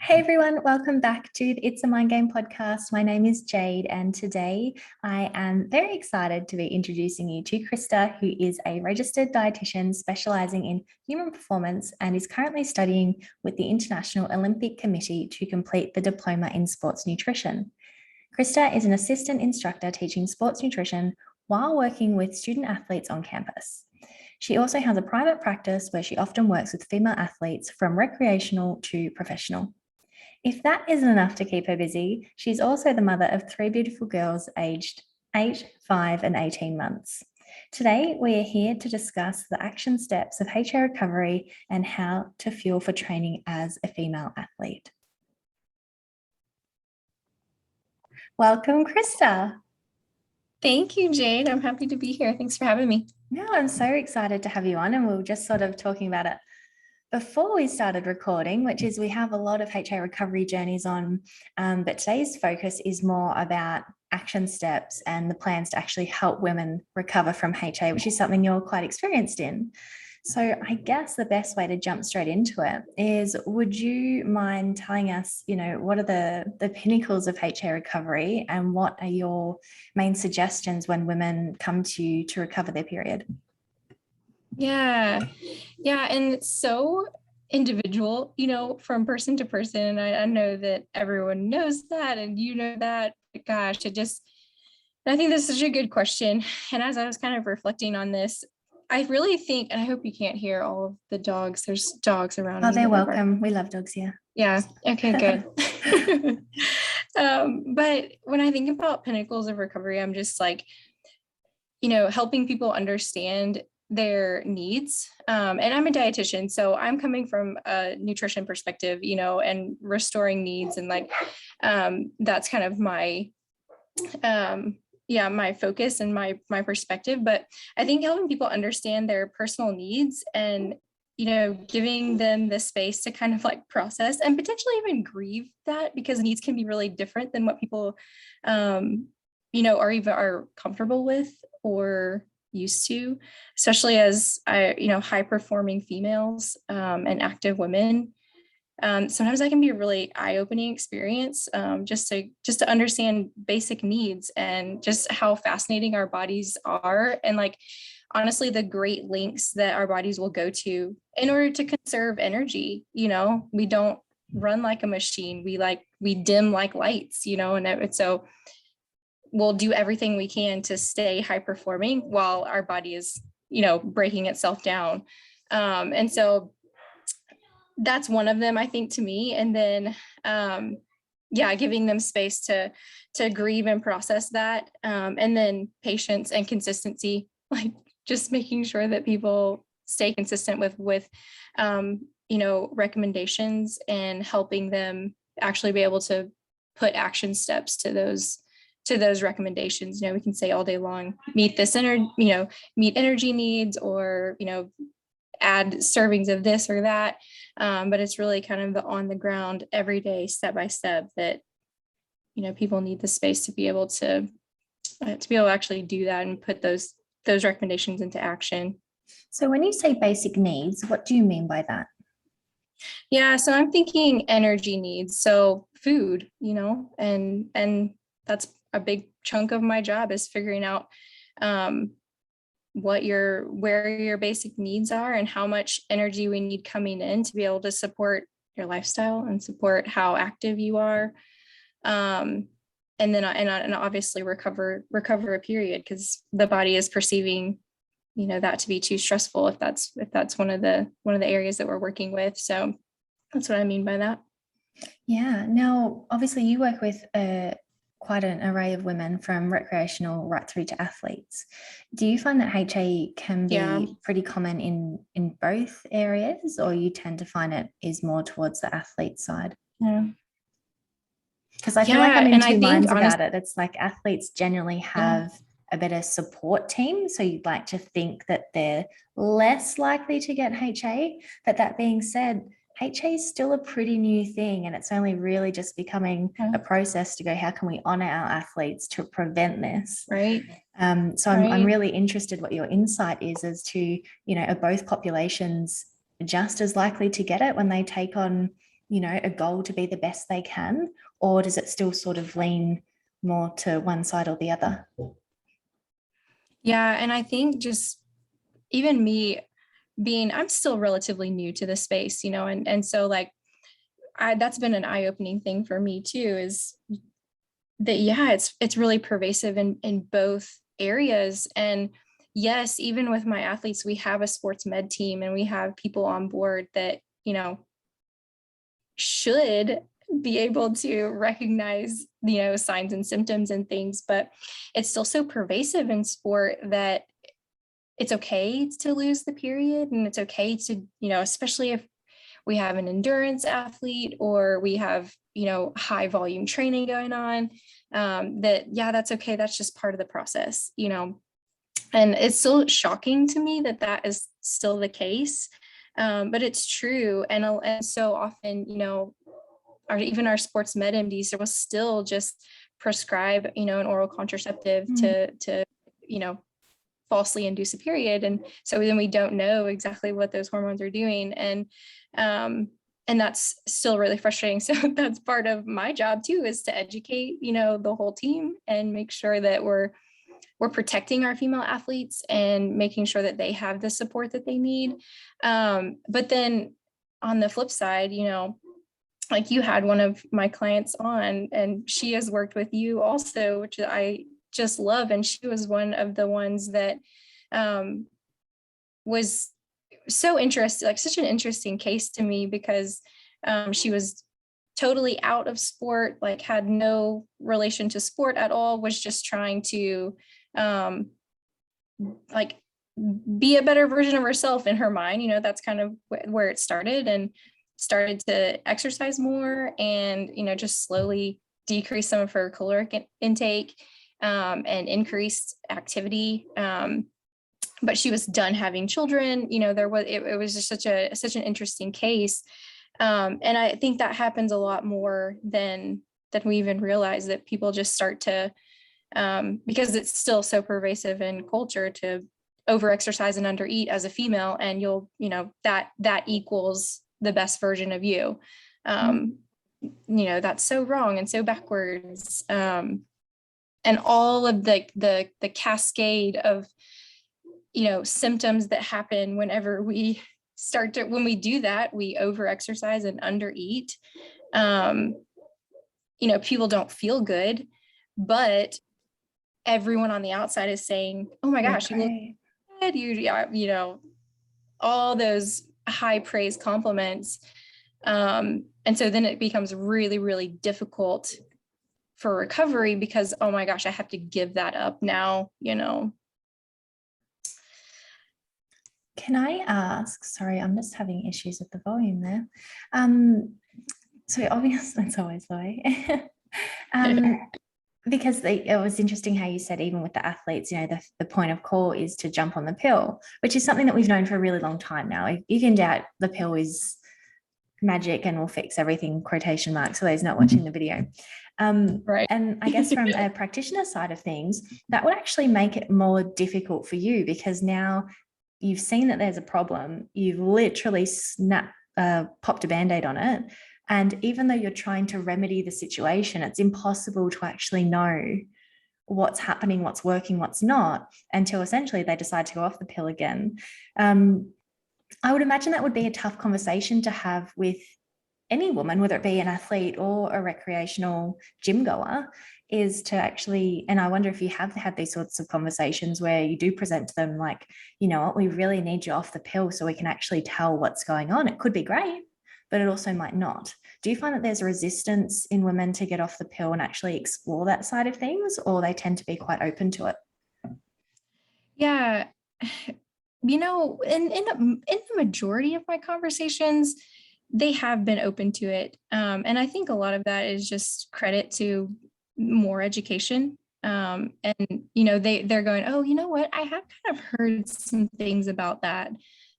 Hey everyone, welcome back to the It's a Mind Game podcast. My name is Jade, and today I am very excited to be introducing you to Christa, who is a registered dietitian specializing in human performance and is currently studying with the International Olympic Committee to complete the Diploma in Sports Nutrition. Christa is an assistant instructor teaching sports nutrition while working with student athletes on campus. She also has a private practice where she often works with female athletes from recreational to professional. If that isn't enough to keep her busy, she's also the mother of three beautiful girls aged 8, 5, and 18 months. Today, we are here to discuss the action steps of HA recovery and how to fuel for training as a female athlete. Welcome, Christa. Thank you, Jade. I'm happy to be here. Thanks for having me. No, I'm so excited to have you on, and we were just sort of talking about it before we started recording, which is we have a lot of HA recovery journeys on, but today's focus is more about action steps and the plans to actually help women recover from HA, which is something you're quite experienced in. So I guess the best way to jump straight into it is, would you mind telling us, what are the pinnacles of HA recovery and what are your main suggestions when women come to you to recover their period? Yeah. And it's so individual, from person to person. And I know that everyone knows that and you know that. But gosh, I think this is such a good question. And as I was kind of reflecting on this, I really think, and I hope you can't hear all of the dogs. There's dogs around. Oh, they're welcome. We love dogs here. Yeah. Okay, good. But when I think about pinnacles of recovery, I'm just like, helping people understand their needs. And I'm a dietitian, so I'm coming from a nutrition perspective, and restoring needs. And that's kind of my, my focus and my perspective. But I think helping people understand their personal needs and, giving them the space to kind of process and potentially even grieve that, because needs can be really different than what people, are comfortable with or used to, especially as high performing females and active women. Sometimes that can be a really eye-opening experience, just to understand basic needs and just how fascinating our bodies are, and honestly the great lengths that our bodies will go to in order to conserve energy. We don't run like a machine, we dim like lights, and so we'll do everything we can to stay high performing while our body is, breaking itself down. And so that's one of them, I think, to me. And then, giving them space to grieve and process that. And then patience and consistency, just making sure that people stay consistent with recommendations and helping them actually be able to put action steps to those recommendations. We can say all day long, meet energy needs, or, add servings of this or that. But it's really kind of the on the ground, everyday, step by step that, people need the space to be able to actually do that and put those recommendations into action. So when you say basic needs, what do you mean by that? Yeah, so I'm thinking energy needs. So food, and that's a big chunk of my job, is figuring out where your basic needs are and how much energy we need coming in to be able to support your lifestyle and support how active you are. And then and obviously recover a period, because the body is perceiving, that to be too stressful if that's one of the areas that we're working with. So that's what I mean by that. Yeah. Now, obviously you work with quite an array of women, from recreational right through to athletes. Do you find that HA can be pretty common in both areas, or you tend to find it is more towards the athlete side? Yeah. Because I feel like I'm in two minds about it. It's like athletes generally have a better support team, so you'd like to think that they're less likely to get HA. But that being said, HA is still a pretty new thing, and it's only really just becoming a process to go, how can we honor our athletes to prevent this? Right. So I'm really interested what your insight is as to, are both populations just as likely to get it when they take on a goal to be the best they can, or does it still sort of lean more to one side or the other? Yeah. And I think just even me I'm still relatively new to the space, and so like that's been an eye-opening thing for me too, is that, yeah, it's really pervasive in both areas. And yes, even with my athletes, we have a sports med team and we have people on board that, should be able to recognize, signs and symptoms and things, but it's still so pervasive in sport that it's okay to lose the period, and it's okay to, especially if we have an endurance athlete or we have, high volume training going on, that's okay. That's just part of the process, and it's still shocking to me that that is still the case. But it's true. And so often, even our sports med MDs will still just prescribe, an oral contraceptive to, falsely induce a period. And so then we don't know exactly what those hormones are doing. And that's still really frustrating. So that's part of my job too, is to educate, the whole team and make sure that we're protecting our female athletes and making sure that they have the support that they need. But then on the flip side, like you had one of my clients on, and she has worked with you also, which I just love. And she was one of the ones that was so interesting, like such an interesting case to me, because she was totally out of sport, like had no relation to sport at all, was just trying to like be a better version of herself in her mind. That's kind of where it started, and started to exercise more and, just slowly decrease some of her caloric intake and increased activity. But she was done having children. It was just such an interesting case. And I think that happens a lot more than we even realize, that people just start to, because it's still so pervasive in culture to overexercise and undereat as a female, and that equals the best version of you. That's so wrong and so backwards. And all of the cascade of, symptoms that happen whenever we when we do that, we overexercise and undereat. People don't feel good, but everyone on the outside is saying, oh my gosh, you look good, all those high praise compliments. And so then it becomes really, really difficult for recovery, because, oh my gosh, I have to give that up now, Can I ask, sorry, I'm just having issues with the volume there. So obviously it's always low. Because it was interesting how you said, even with the athletes, the point of call is to jump on the pill, which is something that we've known for a really long time now. You can doubt the pill is magic and will fix everything, quotation marks, for those not watching the video. Right. And I guess from a practitioner side of things, that would actually make it more difficult for you, because now you've seen that there's a problem, you've literally popped a Band-Aid on it. And even though you're trying to remedy the situation, it's impossible to actually know what's happening, what's working, what's not, until essentially they decide to go off the pill again. I would imagine that would be a tough conversation to have with any woman, whether it be an athlete or a recreational gym goer, is to actually, and I wonder if you have had these sorts of conversations where you do present to them like, what, we really need you off the pill so we can actually tell what's going on. It could be great, but it also might not. Do you find that there's a resistance in women to get off the pill and actually explore that side of things, or they tend to be quite open to it? Yeah. In the majority of my conversations, they have been open to it. And I think a lot of that is just credit to more education. And, they're going, oh, you know what? I have kind of heard some things about that.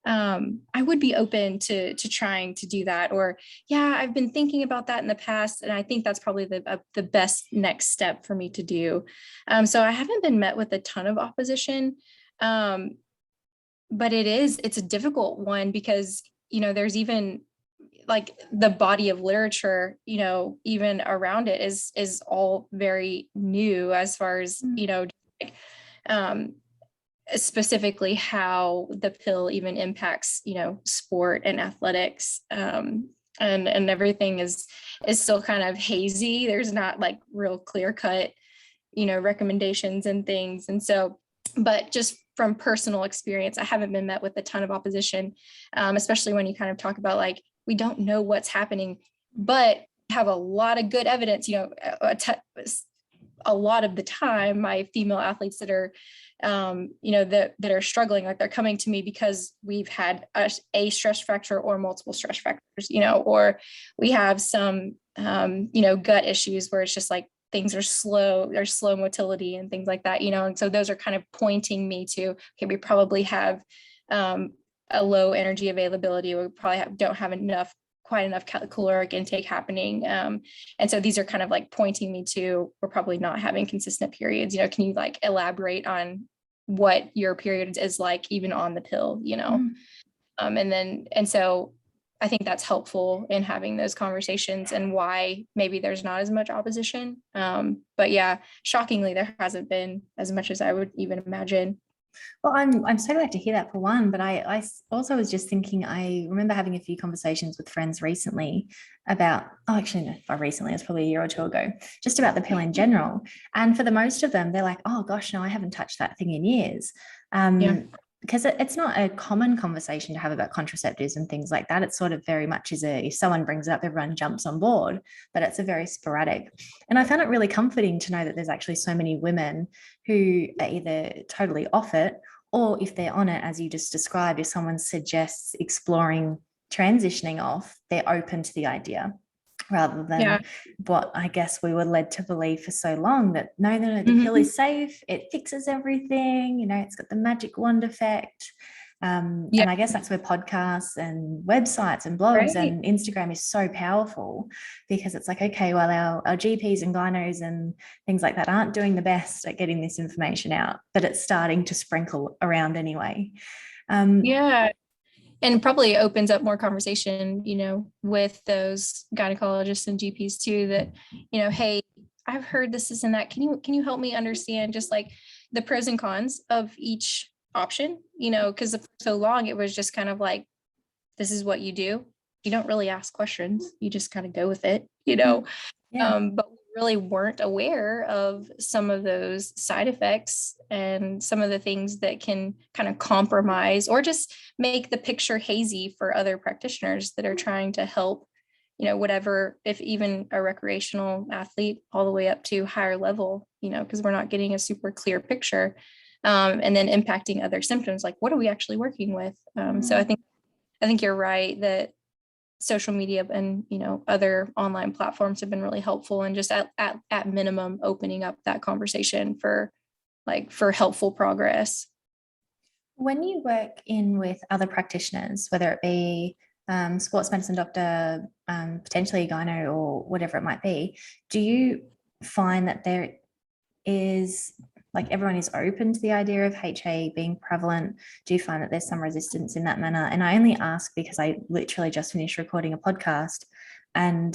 I would be open to trying to do that. Or, yeah, I've been thinking about that in the past, and I think that's probably the best next step for me to do. So I haven't been met with a ton of opposition. But it's a difficult one, because, there's even like the body of literature, even around it is all very new as far as, like, specifically how the pill even impacts, sport and athletics. And everything is still kind of hazy. There's not like real clear cut, recommendations and things. And so, but just from personal experience, I haven't been met with a ton of opposition, especially when you kind of talk about like, we don't know what's happening, but have a lot of good evidence, a lot of the time, my female athletes that are, that are struggling, like they're coming to me because we've had a stress fracture or multiple stress fractures, or we have some, gut issues where it's just like things are slow, there's slow motility and things like that, and so those are kind of pointing me to, okay, we probably have a low energy availability. We probably don't have quite enough caloric intake happening. And so these are kind of like pointing me to, we're probably not having consistent periods. Can you like elaborate on what your period is like, even on the pill, and so I think that's helpful in having those conversations and why maybe there's not as much opposition. But yeah, shockingly, there hasn't been as much as I would even imagine. Well, I'm so glad to hear that, for one, but I also was just thinking, I remember having a few conversations with friends recently about, actually, no, not recently, it was probably a year or two ago, just about the pill in general. And for the most of them, they're like, oh gosh, no, I haven't touched that thing in years. Because it's not a common conversation to have about contraceptives and things like that. It's sort of very much if someone brings it up, everyone jumps on board, but it's a very sporadic. And I found it really comforting to know that there's actually so many women who are either totally off it, or if they're on it, as you just described, if someone suggests exploring transitioning off, they're open to the idea, rather than what I guess we were led to believe for so long, that no, the pill is safe, it fixes everything, it's got the magic wand effect. And I guess that's where podcasts and websites and blogs and Instagram is so powerful, because it's like, okay, well, our GPs and gynos and things like that aren't doing the best at getting this information out, but it's starting to sprinkle around anyway. And probably opens up more conversation, with those gynecologists and GPs too, that, hey, I've heard this and that. Can you help me understand just like the pros and cons of each option? Because for so long it was just kind of like, this is what you do. You don't really ask questions. You just kind of go with it, but we really weren't aware of some of those side effects and some of the things that can kind of compromise or just make the picture hazy for other practitioners that are trying to help, whatever, if even a recreational athlete all the way up to higher level, because we're not getting a super clear picture, and then impacting other symptoms, like what are we actually working with? So I think you're right that social media and other online platforms have been really helpful, and just at minimum opening up that conversation for helpful progress. When you work in with other practitioners, whether it be sports medicine doctor, potentially a gyno, or whatever it might be, do you find that there is, like, everyone is open to the idea of HA being prevalent? Do you find that there's some resistance in that manner? And I only ask because I literally just finished recording a podcast, and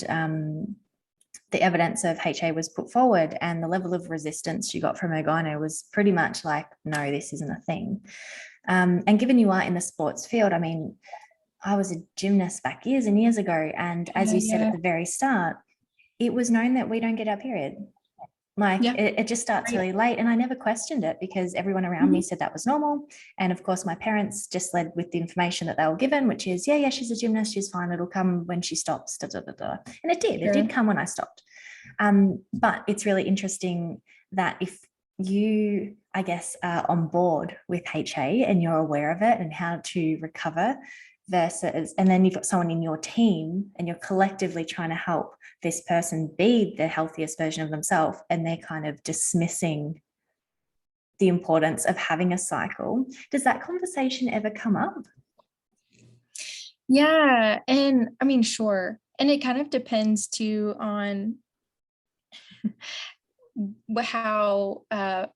the evidence of HA was put forward, and the level of resistance you got from a gyno was pretty much like, no, this isn't a thing. And given you are in the sports field, I mean, I was a gymnast back years and years ago, and as you said at the very start, it was known that we don't get our period. It just starts really late, and I never questioned it because everyone around me said that was normal. And of course, my parents just led with the information that they were given, which is, yeah, she's a gymnast, she's fine, it'll come when she stops, da, da, da, da. And it did. It did come when I stopped. But it's really interesting that if you, I guess, are on board with HA and you're aware of it and how to recover, versus, and then you've got someone in your team and you're collectively trying to help this person be the healthiest version of themselves, and they're kind of dismissing the importance of having a cycle. Does that conversation ever come up? Yeah. And I mean, sure. And it kind of depends too on how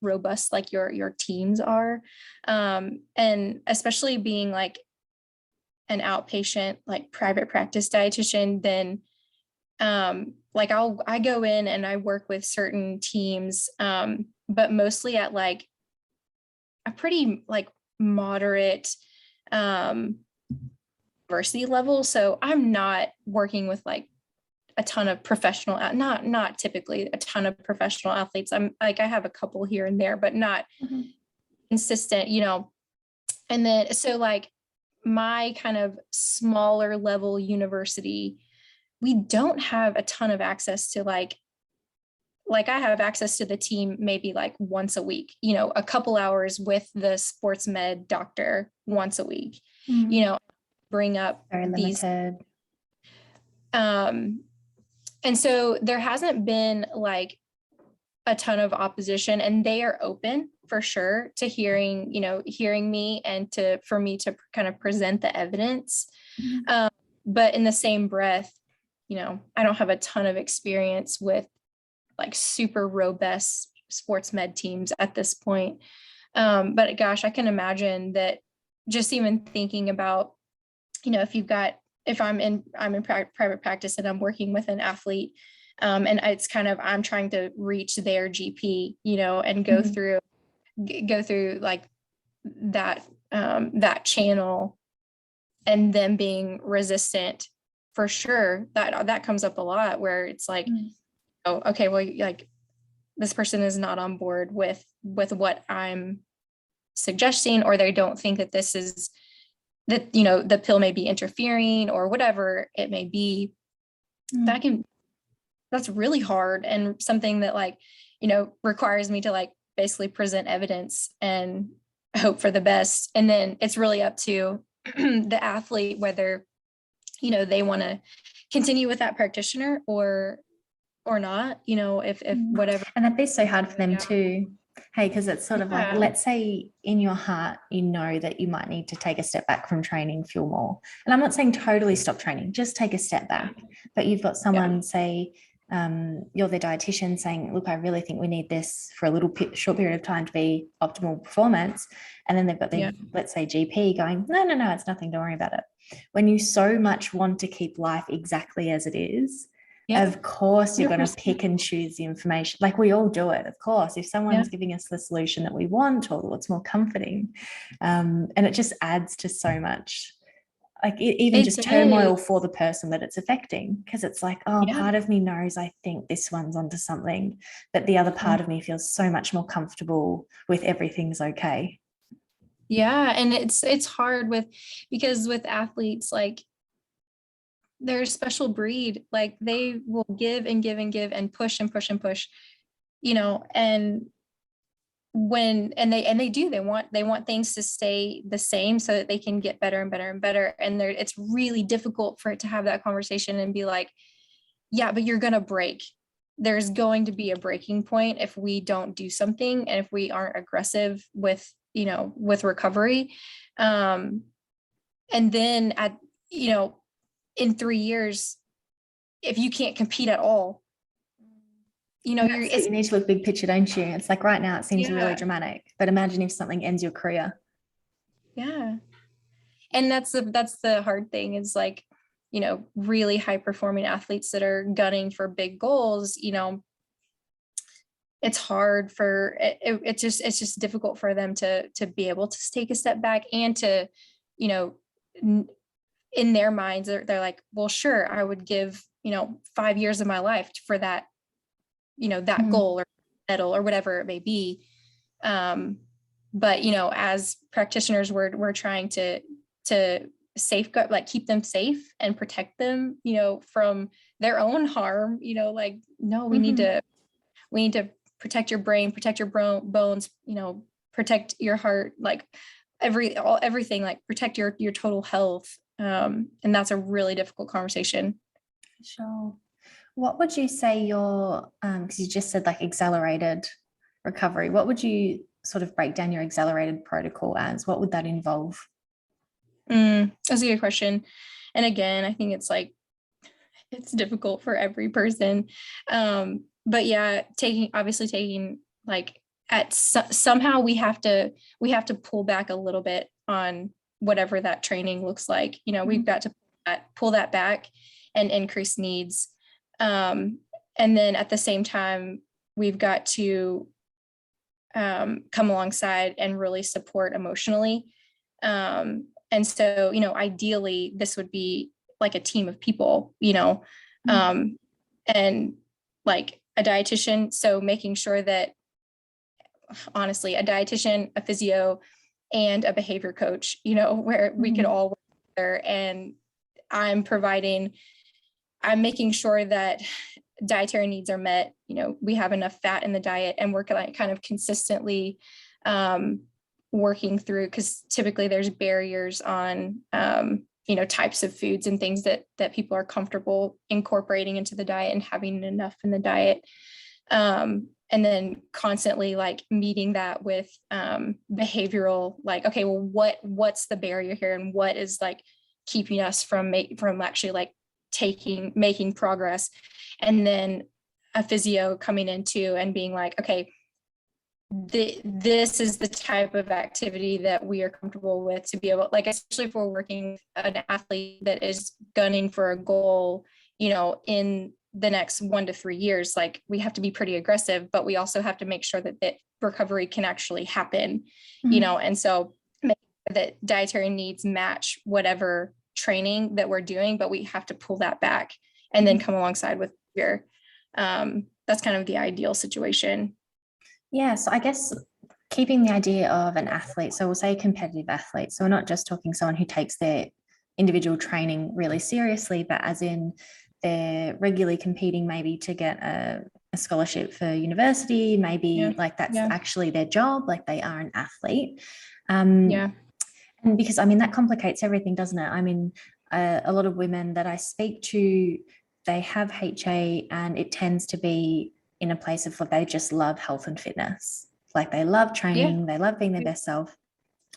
robust like your teams are. And especially being like an outpatient, like private practice dietitian, then like I go in and I work with certain teams, but mostly at like a pretty like moderate diversity level. So I'm not working with like a ton of professional, not typically a ton of professional athletes. I'm like, I have a couple here and there, but not consistent, you know. And then, so like my kind of smaller level university, we don't have a ton of access to like I have access to the team maybe like once a week, you know, a couple hours with the sports med doctor once a week, you know, bring up Very these. limited. And so there hasn't been like a ton of opposition, and they are open for sure to hearing me and for me to kind of present the evidence. But in the same breath, you know, I don't have a ton of experience with like super robust sports med teams at this point. But gosh, I can imagine that just even thinking about, you know, if I'm in private practice and I'm working with an athlete, and it's kind of, I'm trying to reach their GP, you know, and go through like that channel, and them being resistant, for sure, that comes up a lot, where it's like, oh, okay, well, like this person is not on board with what I'm suggesting, or they don't think that this is, that, you know, the pill may be interfering or whatever it may be. That's really hard, and something that, like, you know, requires me to like basically present evidence and hope for the best. And then it's really up to the athlete whether, you know, they want to continue with that practitioner or not, you know, if whatever. And that'd be so hard for them too. Hey, because it's sort of like, let's say in your heart, you know that you might need to take a step back from training, fuel more. And I'm not saying totally stop training, just take a step back. But you've got someone say, you're the dietitian saying, look, I really think we need this for a little short period of time to be optimal performance. And then they've got the, let's say, GP going, no, it's nothing, don't worry about it. When you so much want to keep life exactly as it is, of course, you're going to pick and choose the information. Like we all do it, of course. If someone's giving us the solution that we want or what's more comforting, and it just adds to so much, like even just turmoil for the person that it's affecting, because it's like, oh, part of me knows I think this one's onto something, but the other part of me feels so much more comfortable with everything's okay. Yeah, and it's hard because with athletes, like, they're a special breed. Like they will give and give and give and push and push and push, you know, and they want things to stay the same so that they can get better and better and better. And it's really difficult for it to have that conversation and be like, yeah, but you're going to break. There's going to be a breaking point if we don't do something, and if we aren't aggressive with recovery. And then in 3 years, if you can't compete at all, you need to look big picture, don't you? It's like right now it seems really dramatic, but imagine if something ends your career. Yeah. And that's the hard thing, is like, you know, really high performing athletes that are gunning for big goals, you know, it's hard for it's just difficult for them to be able to take a step back and to, you know, in their minds, they're like, well, sure, I would give, 5 years of my life for that, that goal or medal or whatever it may be. But, as practitioners, we're trying to safeguard, like keep them safe and protect them, from their own harm, like, no, we need to protect your brain, protect your bones, protect your heart, like everything, like protect your total health. And that's a really difficult conversation. Sure. What would you say because you just said like accelerated recovery, what would you sort of break down your accelerated protocol as? What would that involve? That's a good question. And again, I think it's it's difficult for every person. But yeah, taking like somehow we have to pull back a little bit on whatever that training looks like. We've got to pull that back and increase needs. And then at the same time, we've got to come alongside and really support emotionally. And so, ideally, this would be like a team of people, and like a dietitian. So making sure that, honestly, a dietitian, a physio, and a behavior coach, where we could all work together. And I'm making sure that dietary needs are met. We have enough fat in the diet, and we're kind of consistently working through, because typically there's barriers on, types of foods and things that people are comfortable incorporating into the diet and having enough in the diet. And then constantly like meeting that with behavioral, like, okay, well, what's the barrier here, and what is like keeping us from actually like making progress. And then a physio coming into and being like, okay, this is the type of activity that we are comfortable with to be able, like, especially if we're working with an athlete that is gunning for a goal, in the next 1 to 3 years, like we have to be pretty aggressive, but we also have to make sure that recovery can actually happen, and so make sure that dietary needs match whatever training that we're doing, but we have to pull that back and then come alongside with behavior. That's kind of the ideal situation. Yeah, so I guess keeping the idea of an athlete, so we'll say a competitive athlete, so we're not just talking someone who takes their individual training really seriously, but as in they're regularly competing maybe to get a scholarship for university, maybe like that's actually their job, like they are an athlete. And because that complicates everything, doesn't it? A lot of women that I speak to, they have HA, and it tends to be in a place of like they just love health and fitness. Like they love training, they love being their best self.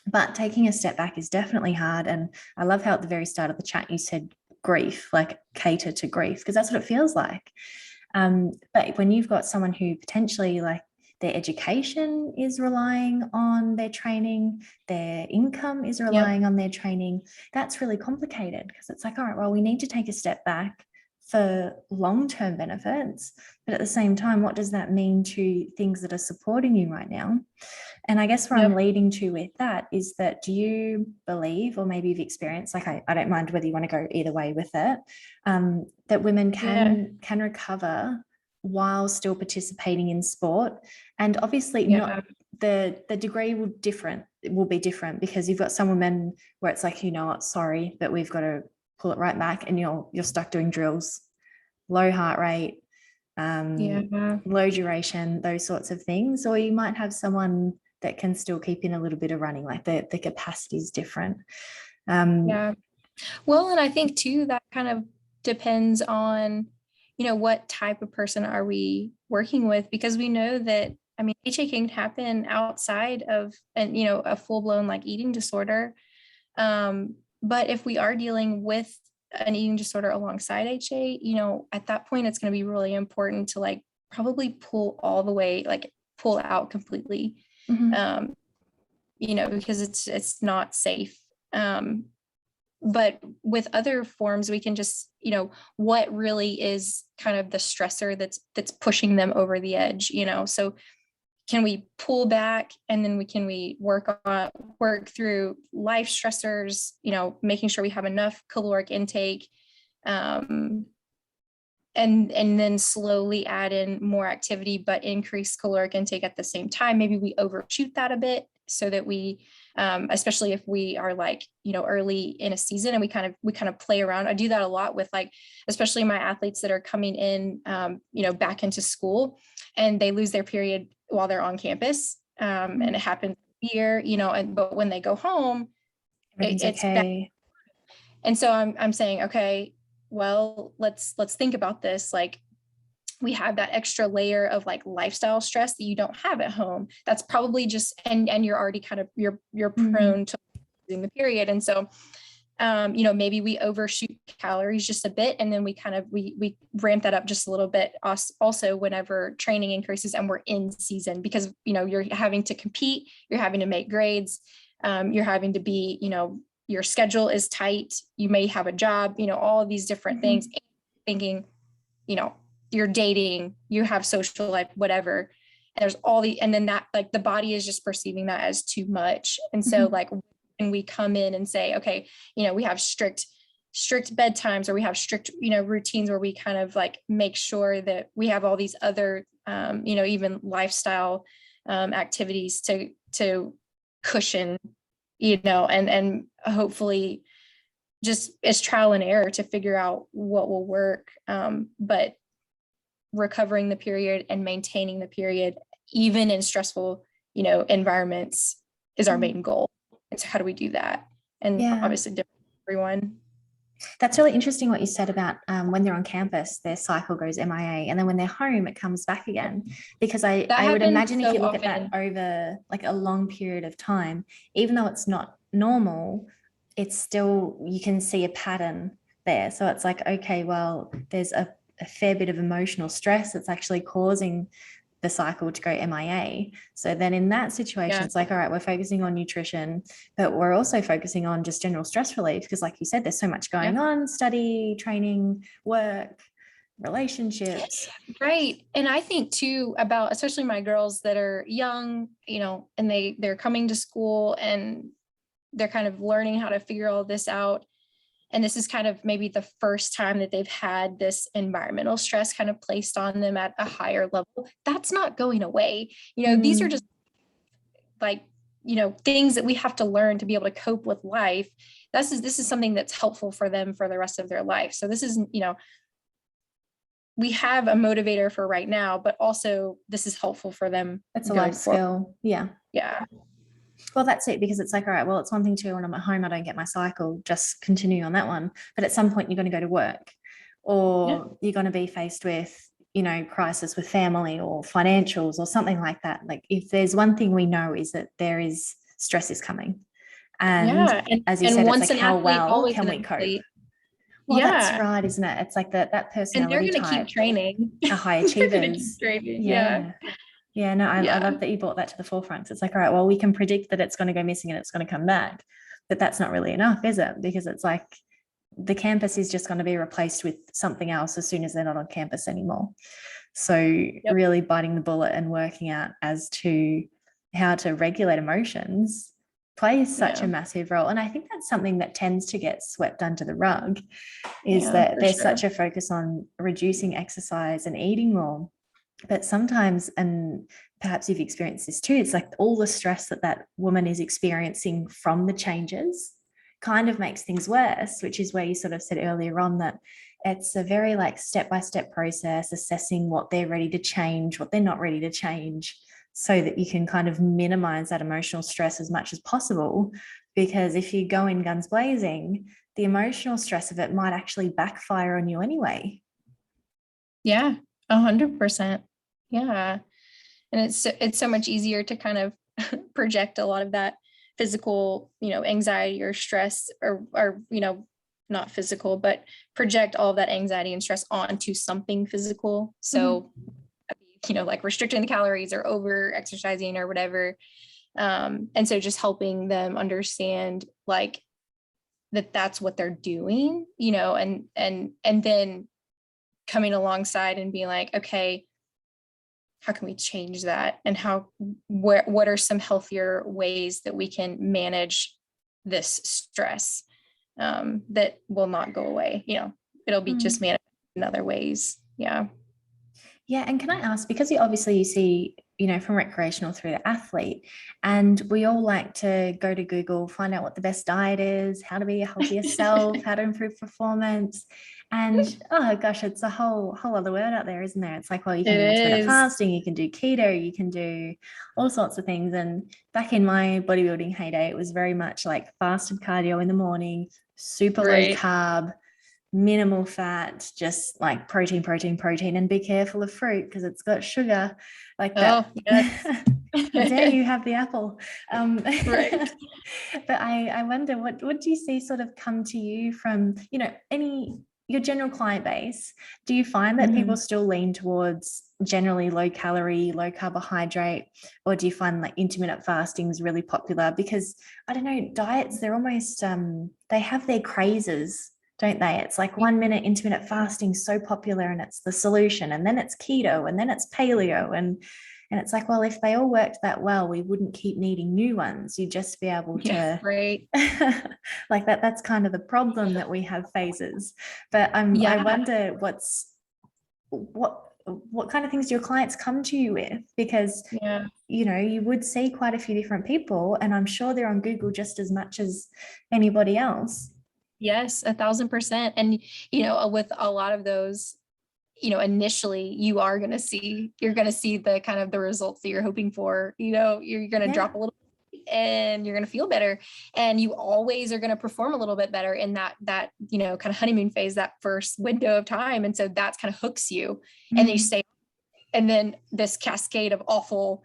But taking a step back is definitely hard. And I love how at the very start of the chat you said grief, like cater to grief, because that's what it feels like. But when you've got someone who potentially like their education is relying on their training, their income is relying on their training, that's really complicated, because it's like, all right, well, we need to take a step back for long-term benefits, but at the same time, what does that mean to things that are supporting you right now? And I guess where I'm leading to with that is that, do you believe, or maybe you've experienced, like I don't mind whether you want to go either way with it, that women can recover while still participating in sport? And obviously not the degree will be different, because you've got some women where it's like, sorry, but we've got to pull it right back, and you're stuck doing drills, low heart rate, low duration, those sorts of things. Or you might have someone that can still keep in a little bit of running, like the capacity is different. Well, and I think too that kind of depends on what type of person are we working with, because we know that HA can happen outside of a full-blown like eating disorder. But if we are dealing with an eating disorder alongside HA, at that point, it's going to be really important to like probably pull all the way, like pull out completely, because it's not safe. But with other forms, we can just, what really is kind of the stressor that's pushing them over the edge, so can we pull back, and then we work through life stressors, making sure we have enough caloric intake, and then slowly add in more activity, but increase caloric intake at the same time. Maybe we overshoot that a bit, so that we, especially if we are like, early in a season, and we kind of play around. I do that a lot with like, especially my athletes that are coming in, back into school, and they lose their period while they're on campus. And it happens here, but when they go home, it's okay. And so I'm saying, okay, well, let's think about this. Like, we have that extra layer of like lifestyle stress that you don't have at home. That's probably just, and you're already kind of, you're prone to losing the period. And so, maybe we overshoot calories just a bit, and then we ramp that up just a little bit also whenever training increases and we're in season, because, you're having to compete, you're having to make grades, you're having to be, your schedule is tight, you may have a job, all of these different things, thinking, you're dating, you have social life, whatever. And there's and then that, like, the body is just perceiving that as too much. And so like, when we come in and say, okay, we have strict bedtimes, or we have strict, routines where we kind of like make sure that we have all these other, even lifestyle activities to cushion, and hopefully just it's trial and error to figure out what will work. But recovering the period and maintaining the period, even in stressful, environments, is our main goal. And so how do we do that? And obviously different for everyone. That's really interesting what you said about when they're on campus, their cycle goes MIA, and then when they're home, it comes back again. Because I would imagine if you look at that over like a long period of time, even though it's not normal, it's still, you can see a pattern there. So it's like, okay, well, there's a fair bit of emotional stress that's actually causing the cycle to go MIA. So then in that situation, it's like, all right, we're focusing on nutrition, but we're also focusing on just general stress relief, because like you said, there's so much going on, study, training, work, relationships. Right. And I think too about, especially my girls that are young, and they're coming to school and they're kind of learning how to figure all this out. And this is kind of maybe the first time that they've had this environmental stress kind of placed on them at a higher level. That's not going away. These are just like, things that we have to learn to be able to cope with life. This is something that's helpful for them for the rest of their life. So this is, we have a motivator for right now, but also this is helpful for them. It's a life skill. Yeah. Yeah. Well, that's it, because it's like, all right, well, it's one thing too, when I'm at home, I don't get my cycle, just continue on that one. But at some point you're going to go to work, or you're going to be faced with, crisis with family or financials or something like that. Like, if there's one thing we know, is that there is stress is coming. And as you said, it's like, how well can we cope? Well, that's right, isn't it? It's like that personality and they're going to keep training. The high achievers. Yeah, no, I love that you brought that to the forefront. It's like, all right, well, we can predict that it's going to go missing and it's going to come back, but that's not really enough, is it? Because it's like the campus is just going to be replaced with something else as soon as they're not on campus anymore. So really biting the bullet and working out as to how to regulate emotions plays such a massive role. And I think that's something that tends to get swept under the rug, is that there's such a focus on reducing exercise and eating more. But sometimes, and perhaps you've experienced this too, it's like all the stress that woman is experiencing from the changes kind of makes things worse, which is where you sort of said earlier on that it's a very like step-by-step process, assessing what they're ready to change, what they're not ready to change, so that you can kind of minimize that emotional stress as much as possible. Because if you go in guns blazing, the emotional stress of it might actually backfire on you anyway. Yeah, 100%. Yeah. And it's so much easier to kind of project a lot of that physical, anxiety or stress, or not physical, but project all of that anxiety and stress onto something physical. So, like restricting the calories or over exercising or whatever. And so just helping them understand like that's what they're doing, and then coming alongside and being like, okay, how can we change that? And what are some healthier ways that we can manage this stress that will not go away? It'll be just managed in other ways. Yeah. Yeah. And can I ask, because you see, from recreational through to athlete, and we all like to go to Google, find out what the best diet is, how to be a healthier self, how to improve performance. And oh gosh, it's a whole other world out there, isn't there? It's like, well, you can do intermittent fasting, you can do keto, you can do all sorts of things. And back in my bodybuilding heyday, it was very much like fasted cardio in the morning, super low carb, minimal fat, just like protein, and be careful of fruit because it's got sugar like that. There you have the apple. But I wonder, what do you see sort of come to you from, any your general client base, do you find that people still lean towards generally low calorie, low carbohydrate, or do you find like intermittent fasting is really popular? Because I don't know, diets, they're almost, they have their crazes, don't they? It's like 1 minute intermittent fasting so popular and it's the solution, and then it's keto, and then it's paleo, and it's like, well, if they all worked that well, we wouldn't keep needing new ones. You'd just be able to, right. like that. That's kind of the problem, that we have phases. But I wonder what kind of things do your clients come to you with? Because you know, you would see quite a few different people, and I'm sure they're on Google just as much as anybody else. Yes, 1,000%. And, you know, with a lot of those, you know, initially you're going to see the kind of the results that you're hoping for. You know, you're going to drop a little and you're going to feel better, and you always are going to perform a little bit better in that, you know, kind of honeymoon phase, that first window of time. And so that's kind of hooks you, and then you stay, and then this cascade of awful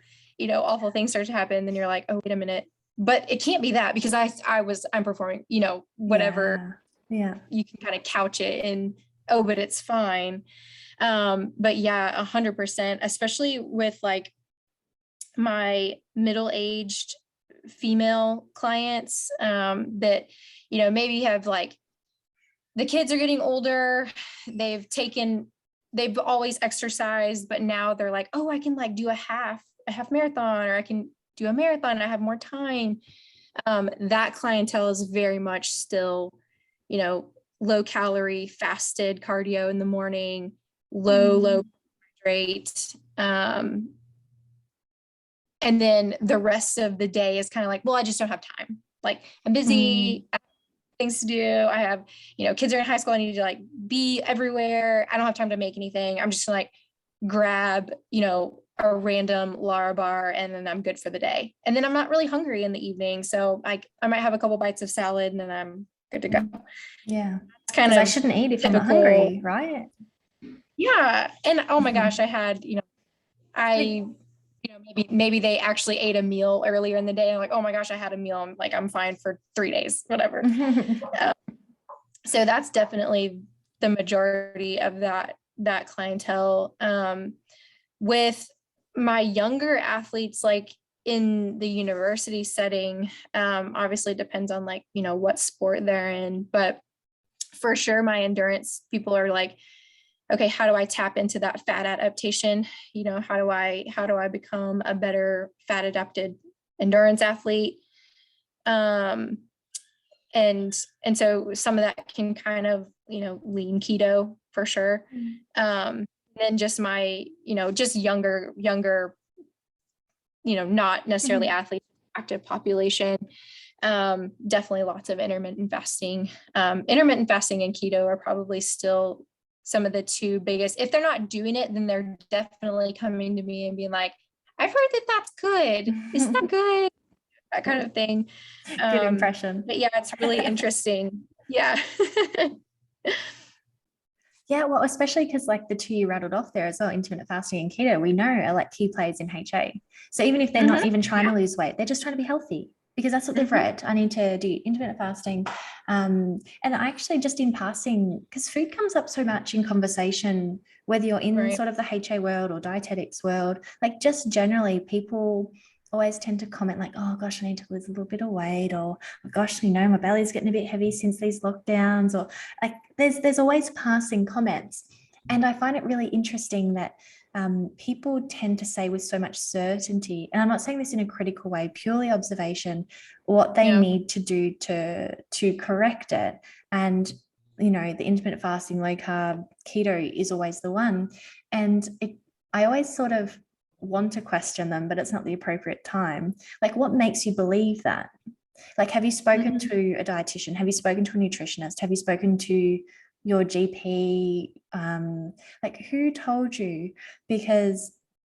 things start to happen. Then you're like, oh, wait a minute, but it can't be that, because I'm performing, you know, whatever. You can kind of couch it in, oh, but it's fine. But 100%, especially with like my middle-aged female clients, that, you know, maybe have like, the kids are getting older, they've always exercised, but now they're like, oh, I can like do a half marathon, or I can do a marathon, I have more time. That clientele is very much still, you know, low calorie, fasted cardio in the morning, low rate. And then the rest of the day is kind of like, well, I just don't have time. Like, I'm busy, I have things to do. I have, you know, kids are in high school. I need to like be everywhere. I don't have time to make anything. I'm just gonna like grab, you know, a random Lara bar, and then I'm good for the day. And then I'm not really hungry in the evening. So like, I might have a couple bites of salad and then I'm good to go. Yeah. It's kind of, I shouldn't eat if I'm not hungry, right? Yeah. And oh my gosh, I had, you know, maybe they actually ate a meal earlier in the day. And I'm like, oh my gosh, I had a meal. I'm like, I'm fine for 3 days, whatever. So that's definitely the majority of that clientele. With my younger athletes, like in the university setting, obviously depends on like, you know, what sport they're in, but for sure, my endurance people are like, okay, how do I tap into that fat adaptation? You know, how do I become a better fat adapted endurance athlete? And so some of that can kind of, you know, lean keto for sure. Then just my, you know, just younger, you know, not necessarily athlete active population. Definitely lots of intermittent fasting. Intermittent fasting and keto are probably still some of the two biggest. If they're not doing it, then they're definitely coming to me and being like, I've heard that that's good. Is that good? That kind of thing. Good impression. But yeah, it's really interesting. Yeah. Yeah, well, especially because like the two you rattled off there as well, intermittent fasting and keto, we know are like key players in HA. So even if they're not even trying to lose weight, they're just trying to be healthy, because that's what they've read. I need to do intermittent fasting. And I actually, just in passing, because food comes up so much in conversation, whether you're in sort of the HA world or dietetics world, like just generally people always tend to comment like, oh gosh, I need to lose a little bit of weight, or oh, gosh, you know, my belly's getting a bit heavy since these lockdowns, or like there's always passing comments. And I find it really interesting that people tend to say with so much certainty, and I'm not saying this in a critical way, purely observation, what they need to do to correct it. And you know, the intermittent fasting, low carb, keto is always the one. And I always sort of want to question them, but it's not the appropriate time. Like, what makes you believe that? Like, have you spoken to a dietitian? Have you spoken to a nutritionist? Have you spoken to your GP? Like, who told you? Because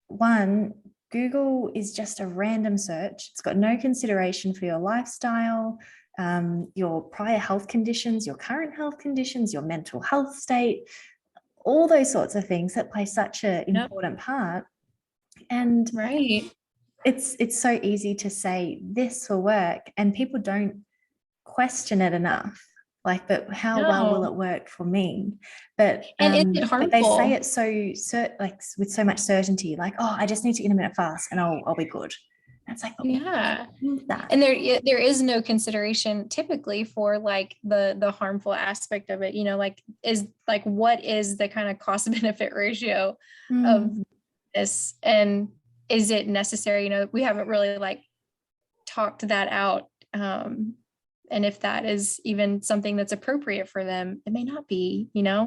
one, Google is just a random search. It's got no consideration for your lifestyle, your prior health conditions, your current health conditions, your mental health state, all those sorts of things that play such an important part. And it's so easy to say this will work, and people don't question it enough. Like, but how well will No. it work for me? But And is it but they say harmful? it like with so much certainty, like, oh, I just need to intermittent fast and I'll be good. And it's like, oh, Yeah. that. And there is no consideration typically for like the harmful aspect of it, like what is the kind of cost benefit ratio of this, and is it necessary? We haven't really like talked that out. And if that is even something that's appropriate for them, it may not be, Yeah.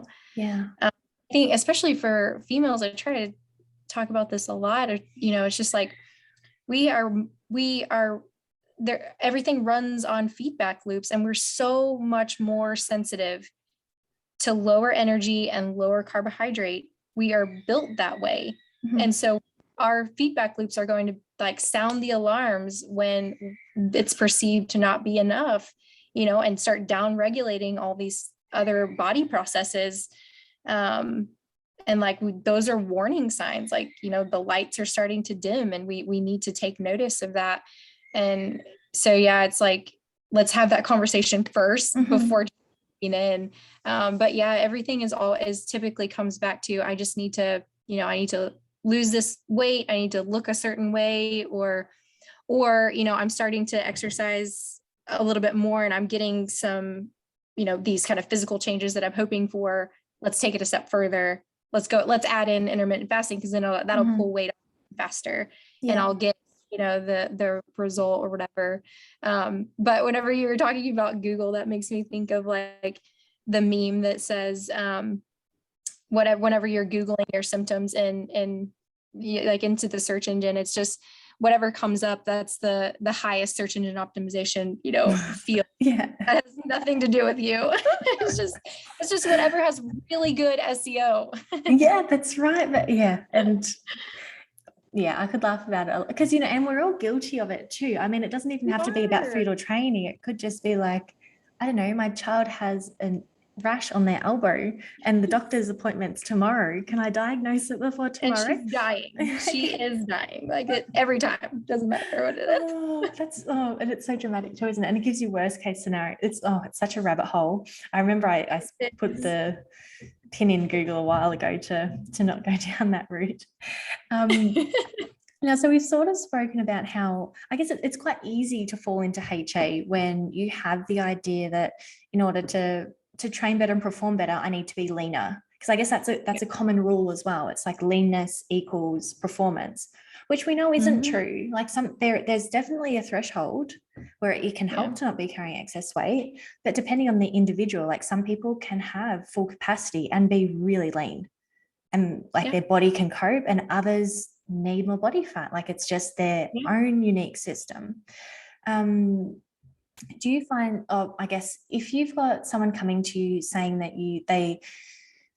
I think especially for females, I try to talk about this a lot. It's just like we are there. Everything runs on feedback loops, and we're so much more sensitive to lower energy and lower carbohydrate. We are built that way. Mm-hmm. And so our feedback loops are going to like sound the alarms when it's perceived to not be enough, and start down regulating all these other body processes. And like those are warning signs, like, the lights are starting to dim, and we need to take notice of that. And so, yeah, it's like, let's have that conversation first before in. But yeah, everything is typically comes back to, I just need to, I need to lose this weight. I need to look a certain way, or, I'm starting to exercise a little bit more and I'm getting some, these kind of physical changes that I'm hoping for. Let's take it a step further. Let's add in intermittent fasting, because then that'll pull weight faster, and I'll get, the result or whatever. But whenever you were talking about Google, that makes me think of like the meme that says, whenever you're Googling your symptoms and like into the search engine, it's just whatever comes up, that's the highest search engine optimization, field. Yeah. That has nothing to do with you. It's just whatever has really good SEO. Yeah, that's right. But yeah. And yeah, I could laugh about it because, and we're all guilty of it too. I mean, it doesn't even have to be about food or training. It could just be like, I don't know, my child has a rash on their elbow and the doctor's appointment's tomorrow. Can I diagnose it before tomorrow? And she's dying. She is dying. Like every time. Doesn't matter what it is. And it's so dramatic too, isn't it? And it gives you worst case scenario. It's such a rabbit hole. I remember I put the pin in Google a while ago to not go down that route. Now, so we've sort of spoken about how, I guess it's quite easy to fall into HA when you have the idea that in order to train better and perform better, I need to be leaner. Because I guess that's a common rule as well. It's like leanness equals performance, which we know isn't true. Like there's definitely a threshold where it can help to not be carrying excess weight, but depending on the individual, like some people can have full capacity and be really lean, and like their body can cope, and others need more body fat. Like it's just their own unique system. Do you find, I guess, if you've got someone coming to you saying that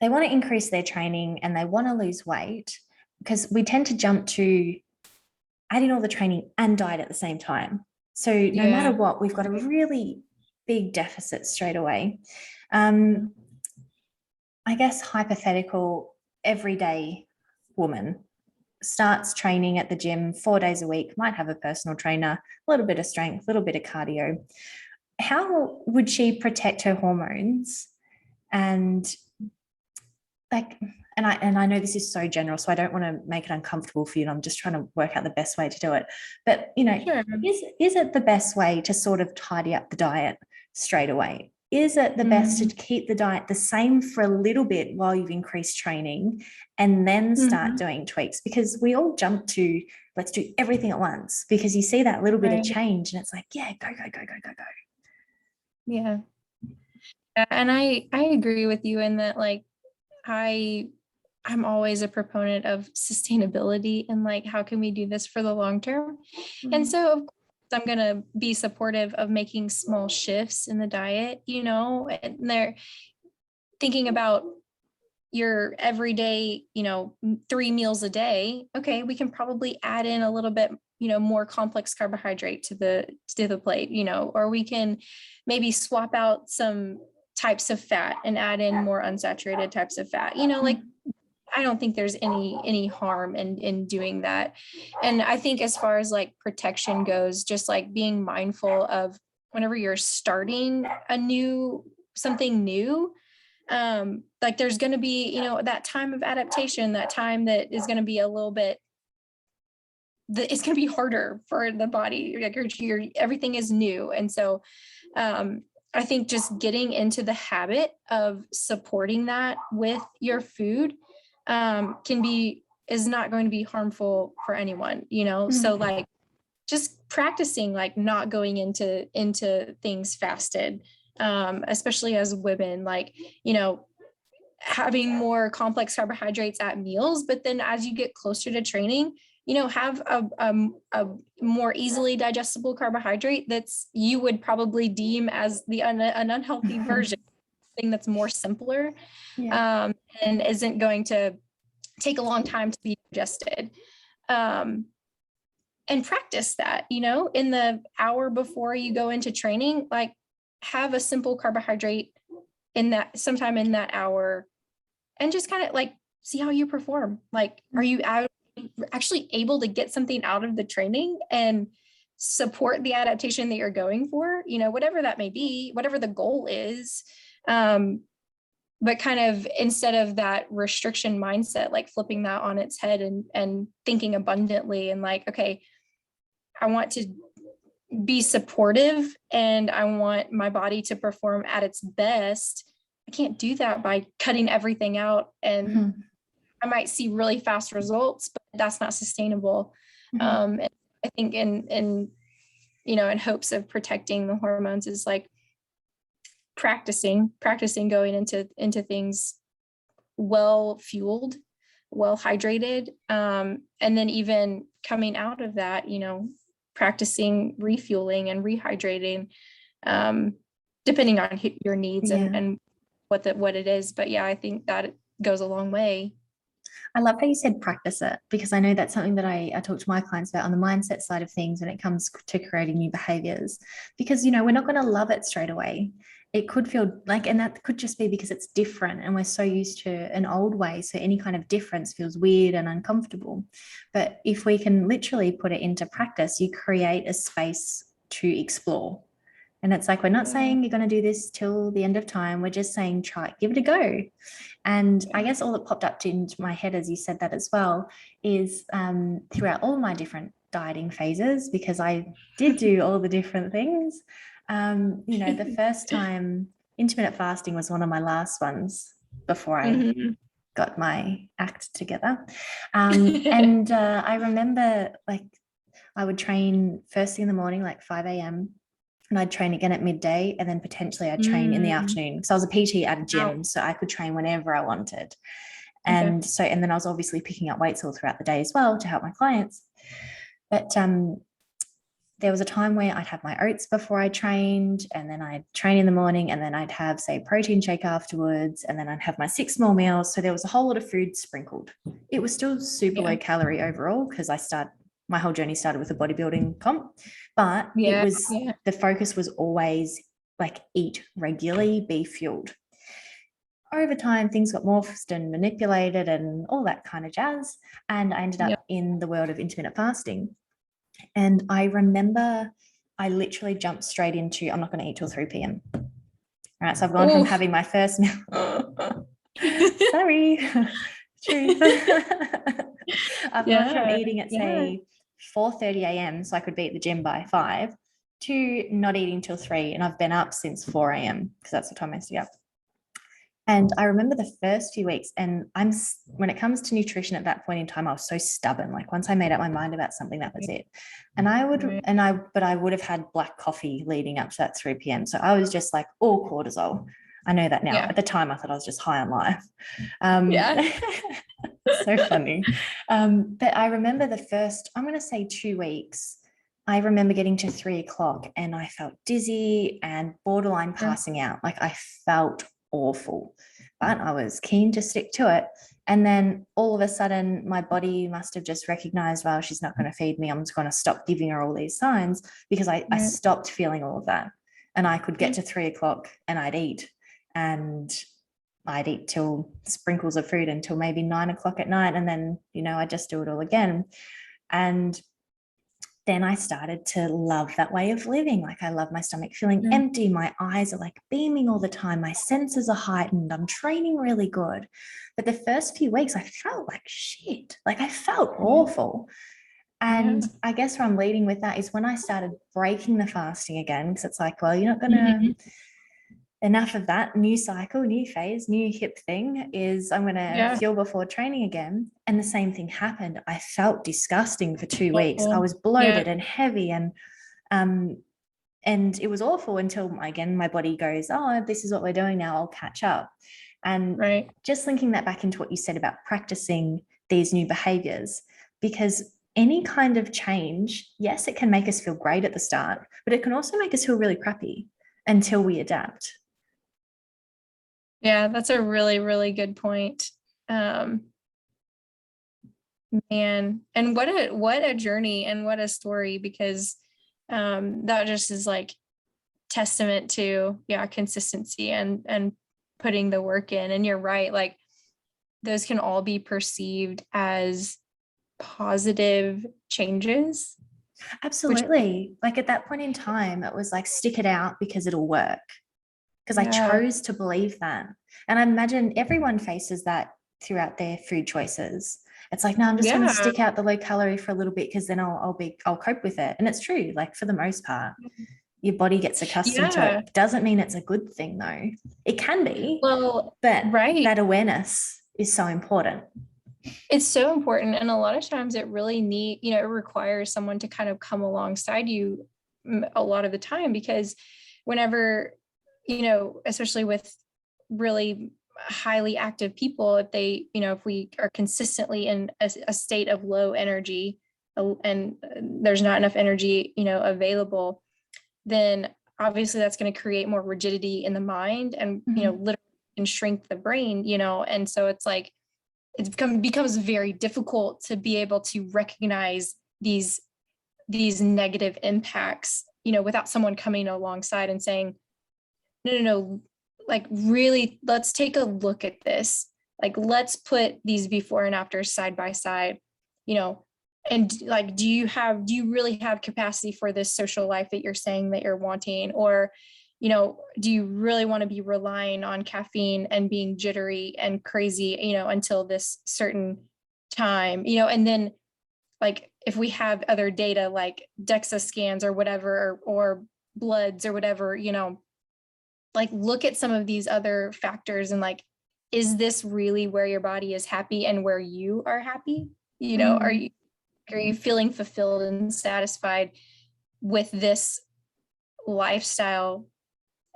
they want to increase their training and they want to lose weight, because we tend to jump to adding all the training and diet at the same time. So no matter what, we've got a really big deficit straight away. I guess hypothetical everyday woman starts training at the gym 4 days a week, might have a personal trainer, a little bit of strength, a little bit of cardio. How would she protect her hormones? And like, and I know this is so general, so I don't want to make it uncomfortable for you. And I'm just trying to work out the best way to do it. But, is it the best way to sort of tidy up the diet straight away? Is it the best to keep the diet the same for a little bit while you've increased training and then start doing tweaks? Because we all jump to, let's do everything at once, because you see that little bit of change and it's like, yeah, go. Yeah. And I agree with you in that, like, I'm always a proponent of sustainability and like, how can we do this for the long term? And so of course, I'm going to be supportive of making small shifts in the diet, and they're thinking about your everyday, 3 meals a day. Okay, we can probably add in a little bit, more complex carbohydrate to the plate, or we can maybe swap out some types of fat and add in more unsaturated types of fat, like, I don't think there's any harm in doing that. And I think as far as like protection goes, just like being mindful of whenever you're starting a new something new, like there's going to be, you know, that time of adaptation, that time that is going to be a little bit, it's going to be harder for the body. Like everything is new. And so I think just getting into the habit of supporting that with your food is not going to be harmful for anyone, you know? So like just practicing, like not going into things fasted, especially as women, like, you know, having more complex carbohydrates at meals, but then as you get closer to training, you know, have a more easily digestible carbohydrate that's you would probably deem as an unhealthy version, thing that's more simpler, and isn't going to take a long time to be digested. And practice that, you know, in the hour before you go into training, like have a simple carbohydrate sometime in that hour, and just kind of like see how you perform. Like, are you actually able to get something out of the training and support the adaptation that you're going for, you know, whatever that may be, whatever the goal is. But kind of instead of that restriction mindset, like flipping that on its head and thinking abundantly and like, okay, I want to be supportive and I want my body to perform at its best. I can't do that by cutting everything out, and I might see really fast results, but that's not sustainable. And I think in you know, in hopes of protecting the hormones is like practicing going into things well fueled, well hydrated, and then even coming out of that, you know, practicing refueling and rehydrating, depending on your needs and what it is. But yeah, I think that it goes a long way. I love how you said practice it, because I know that's something that I talk to my clients about on the mindset side of things when it comes to creating new behaviors, because, you know, we're not going to love it straight away. It could feel like, and that could just be because it's different and we're so used to an old way. So any kind of difference feels weird and uncomfortable. But if we can literally put it into practice, you create a space to explore. And it's like, we're not saying you're going to do this till the end of time. We're just saying, try, give it a go. And I guess all that popped up into my head as you said that as well is throughout all my different dieting phases, because I did do all the different things. You know, the first time intermittent fasting was one of my last before I got my act together. And I remember like I would train first thing in the morning, like 5 a.m. and I'd train again at midday, and then potentially I'd train in the afternoon. So I was a PT at a gym, so I could train whenever I wanted. And so, and then I was obviously picking up weights all throughout the day as well to help my clients. But there was a time where I'd have my oats before I trained, and then I'd train in the morning, and then I'd have, say, protein shake afterwards, and then I'd have my 6 small meals. So there was a whole lot of food sprinkled. It was still super low calorie overall, because my whole journey started with a bodybuilding comp, but it was the focus was always like eat regularly, be fueled. Over time, things got morphed and manipulated and all that kind of jazz. And I ended up in the world of intermittent fasting. And I remember I literally jumped straight into, I'm not going to eat till 3 p.m. All right. So I've gone from having my first meal. Sorry. Truth. I've gone from eating at, say, 4:30 a.m. so I could be at the gym by 5 to not eating till 3. And I've been up since 4 a.m. because that's the time I used to get up. And I remember the first few weeks, and when it comes to nutrition at that point in time, I was so stubborn. Like once I made up my mind about something, that was it. And I would have had black coffee leading up to that 3 p.m. So I was just like all cortisol. I know that now. At the time, I thought I was just high on life. So funny. But I remember the first, I'm going to say 2 weeks, I remember getting to 3 o'clock and I felt dizzy and borderline passing out. Like I felt awful, but I was keen to stick to it. And then all of a sudden my body must have just recognized, well, she's not going to feed me, I'm just going to stop giving her all these signs, because I stopped feeling all of that. And I could get to 3 o'clock and I'd eat till sprinkles of food until maybe 9 o'clock at night, and then, you know, I just do it all again. And then I started to love that way of living. Like I love my stomach feeling empty. My eyes are like beaming all the time. My senses are heightened. I'm training really good. But the first few weeks, I felt like shit. Like I felt awful. And I guess where I'm leading with that is when I started breaking the fasting again, because it's like, well, you're not going to, enough of that, new cycle, new phase, new hip thing is I'm going to fuel before training again. And the same thing happened. I felt disgusting for 2 weeks. I was bloated and heavy and it was awful until again, my body goes, oh, this is what we're doing now. I'll catch up. And just linking that back into what you said about practicing these new behaviors, because any kind of change, yes, it can make us feel great at the start, but it can also make us feel really crappy until we adapt. Yeah, that's a really, really good point. Man, and what a journey and what a story, because that just is like testament to consistency and putting the work in. And you're right, like those can all be perceived as positive changes. Absolutely. Like at that point in time, it was like, stick it out because it'll work. Because I chose to believe that. And I imagine everyone faces that throughout their food choices. It's like, no, I'm just going to stick out the low calorie for a little bit because then I'll cope with it. And it's true, like for the most part, your body gets accustomed to it. Doesn't mean it's a good thing though. It can be, but that awareness is so important. It's so important. And a lot of times it really it requires someone to kind of come alongside you a lot of the time, because whenever, especially with really highly active people, if they, if we are consistently in a state of low energy and there's not enough energy, available, then obviously that's going to create more rigidity in the mind and, literally can shrink the brain, and so it's like, it becomes very difficult to be able to recognize these negative impacts, without someone coming alongside and saying, no, like really, let's take a look at this. Like, let's put these before and after side by side, and like, do you really have capacity for this social life that you're saying that you're wanting? Or, do you really want to be relying on caffeine and being jittery and crazy, until this certain time, and then like, if we have other data like DEXA scans or whatever, or bloods or whatever, like look at some of these other factors and like, is this really where your body is happy and where you are happy? Are you feeling fulfilled and satisfied with this lifestyle?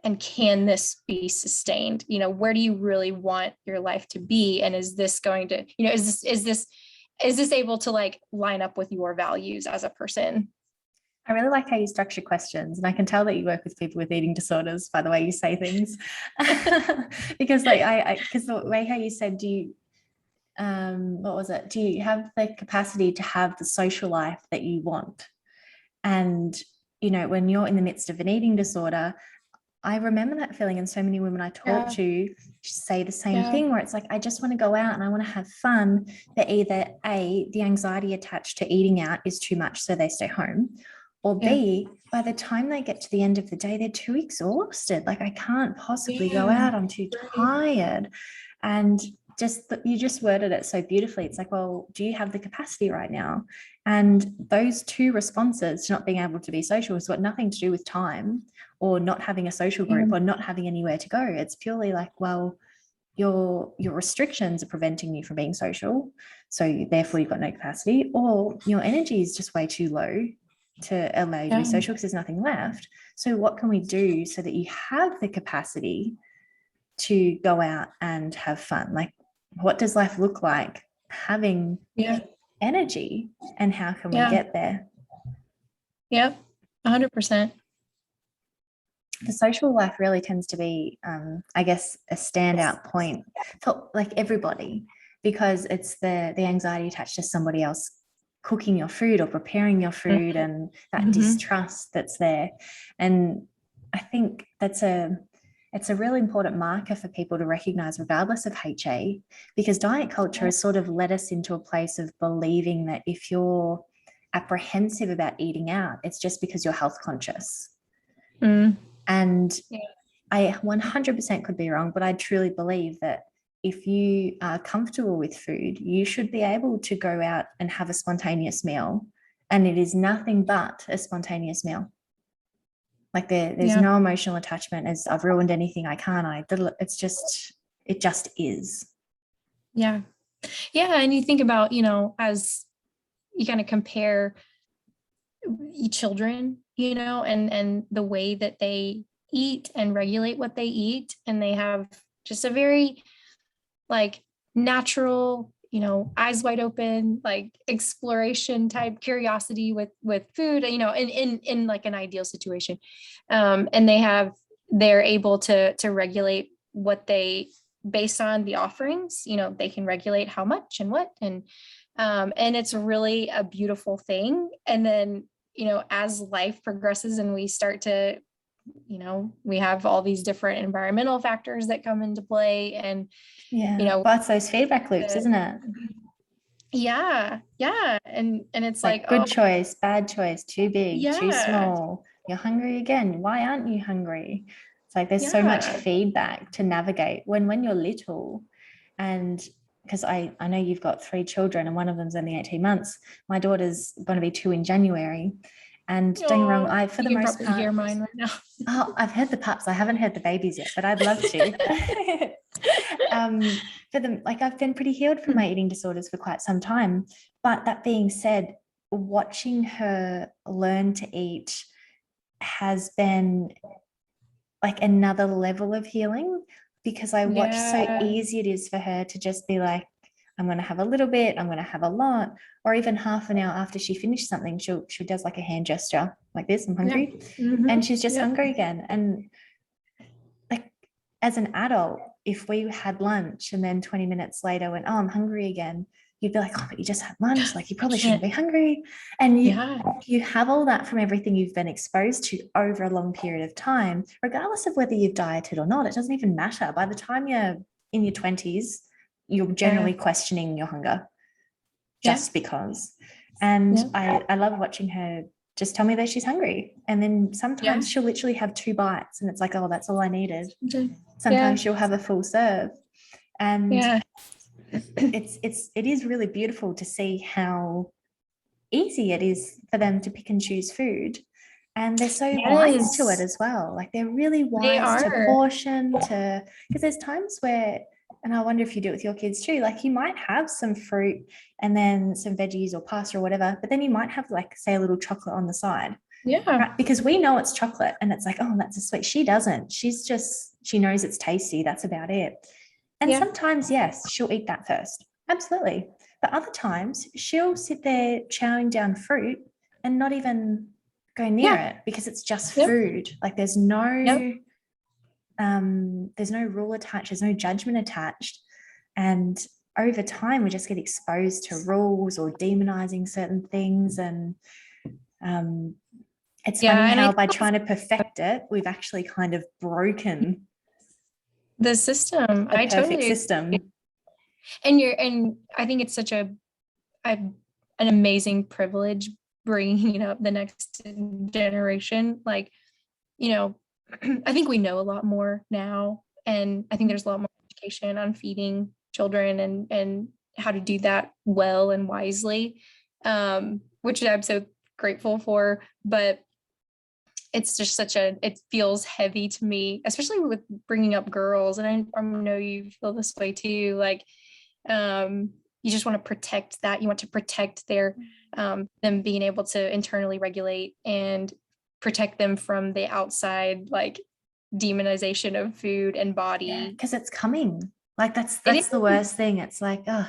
And can this be sustained? Where do you really want your life to be? And is this going to, is this able to like line up with your values as a person? I really like how you structure questions, and I can tell that you work with people with eating disorders by the way you say things. Because like because the way how you said, do you what was it? Do you have the capacity to have the social life that you want? And when you're in the midst of an eating disorder, I remember that feeling, and so many women I talk to say the same thing, where it's like, I just want to go out and I want to have fun, but either A, the anxiety attached to eating out is too much, so they stay home, or B, by the time they get to the end of the day, they're too exhausted. Like, I can't possibly go out, I'm too tired. And you just worded it so beautifully. It's like, well, do you have the capacity right now? And those two responses to not being able to be social has got nothing to do with time or not having a social group or not having anywhere to go. It's purely like, well, your restrictions are preventing you from being social, so therefore you've got no capacity, or your energy is just way too low to allow you to be social because there's nothing left. So what can we do so that you have the capacity to go out and have fun? Like, what does life look like having energy, and how can we get there? 100%. The social life really tends to be, I guess, a standout point for like everybody, because it's the anxiety attached to somebody else cooking your food or preparing your food, and that distrust that's there. And I think it's a really important marker for people to recognize, regardless of HA, because diet culture has sort of led us into a place of believing that if you're apprehensive about eating out. It's just because you're health conscious. Mm. And Yeah. I 100% could be wrong, but I truly believe that if you are comfortable with food, you should be able to go out and have a spontaneous meal. And it is nothing but a spontaneous meal. Like there's no emotional attachment as I've ruined anything I can't. It just is. Yeah. Yeah. And you think about, as you kind of compare children, and the way that they eat and regulate what they eat. And they have just a very like natural, eyes wide open, like exploration type curiosity with food, in like an ideal situation. And they're able to regulate what they, based on the offerings, they can regulate how much and what, and it's really a beautiful thing. And then, as life progresses and we start to, we have all these different environmental factors that come into play, and but it's those feedback loops, isn't it? Yeah. And it's like good choice, bad choice, too big, too yeah. small, you're hungry again, why aren't you hungry? It's like there's so much feedback to navigate when you're little. And because I know you've got 3 children and one of them's only 18 months. My daughter's going to be 2 in January. And don't get me wrong, I, for the most part, hear mine right now. Oh, I've heard the pups. I haven't heard the babies yet, but I'd love to. For them, like I've been pretty healed from my eating disorders for quite some time. But that being said, watching her learn to eat has been like another level of healing, because I watch so easy it is for her to just be like, I'm going to have a little bit, I'm going to have a lot, or even half an hour after she finished something, she does like a hand gesture like this, I'm hungry. And she's just hungry again. And like as an adult, if we had lunch and then 20 minutes later went, oh, I'm hungry again, you'd be like, oh, but you just had lunch, like you probably shouldn't be hungry. And you have all that from everything you've been exposed to over a long period of time, regardless of whether you've dieted or not. It doesn't even matter. By the time you're in your 20s, you're generally questioning your hunger just because. And I love watching her just tell me that she's hungry. And then sometimes she'll literally have 2 bites and it's like, oh, that's all I needed. Sometimes she'll have a full serve. And it is really beautiful to see how easy it is for them to pick and choose food. And they're so wise to it as well. Like they're really wise to portion, to, because there's times where, and I wonder if you do it with your kids too, like you might have some fruit and then some veggies or pasta or whatever, but then you might have like, say, a little chocolate on the side. Right? Because we know it's chocolate and it's like, oh, that's a sweet. She doesn't. She knows it's tasty. That's about it. And sometimes, yes, she'll eat that first. Absolutely. But other times she'll sit there chowing down fruit and not even go near it because it's just food. Like there's no rule attached. There's no judgment attached. And over time, we just get exposed to rules or demonizing certain things. And it's funny how by trying to perfect it, we've actually kind of broken the system. I totally system. And I think it's such an amazing privilege bringing up the next generation. Like, I think we know a lot more now, and I think there's a lot more education on feeding children and how to do that well and wisely, which I'm so grateful for. But it's just it feels heavy to me, especially with bringing up girls. And I know you feel this way too. Like, you just want to protect that. You want to protect them being able to internally regulate and protect them from the outside, like demonization of food and body. Because it's coming. Like that's the worst thing. It's like, oh,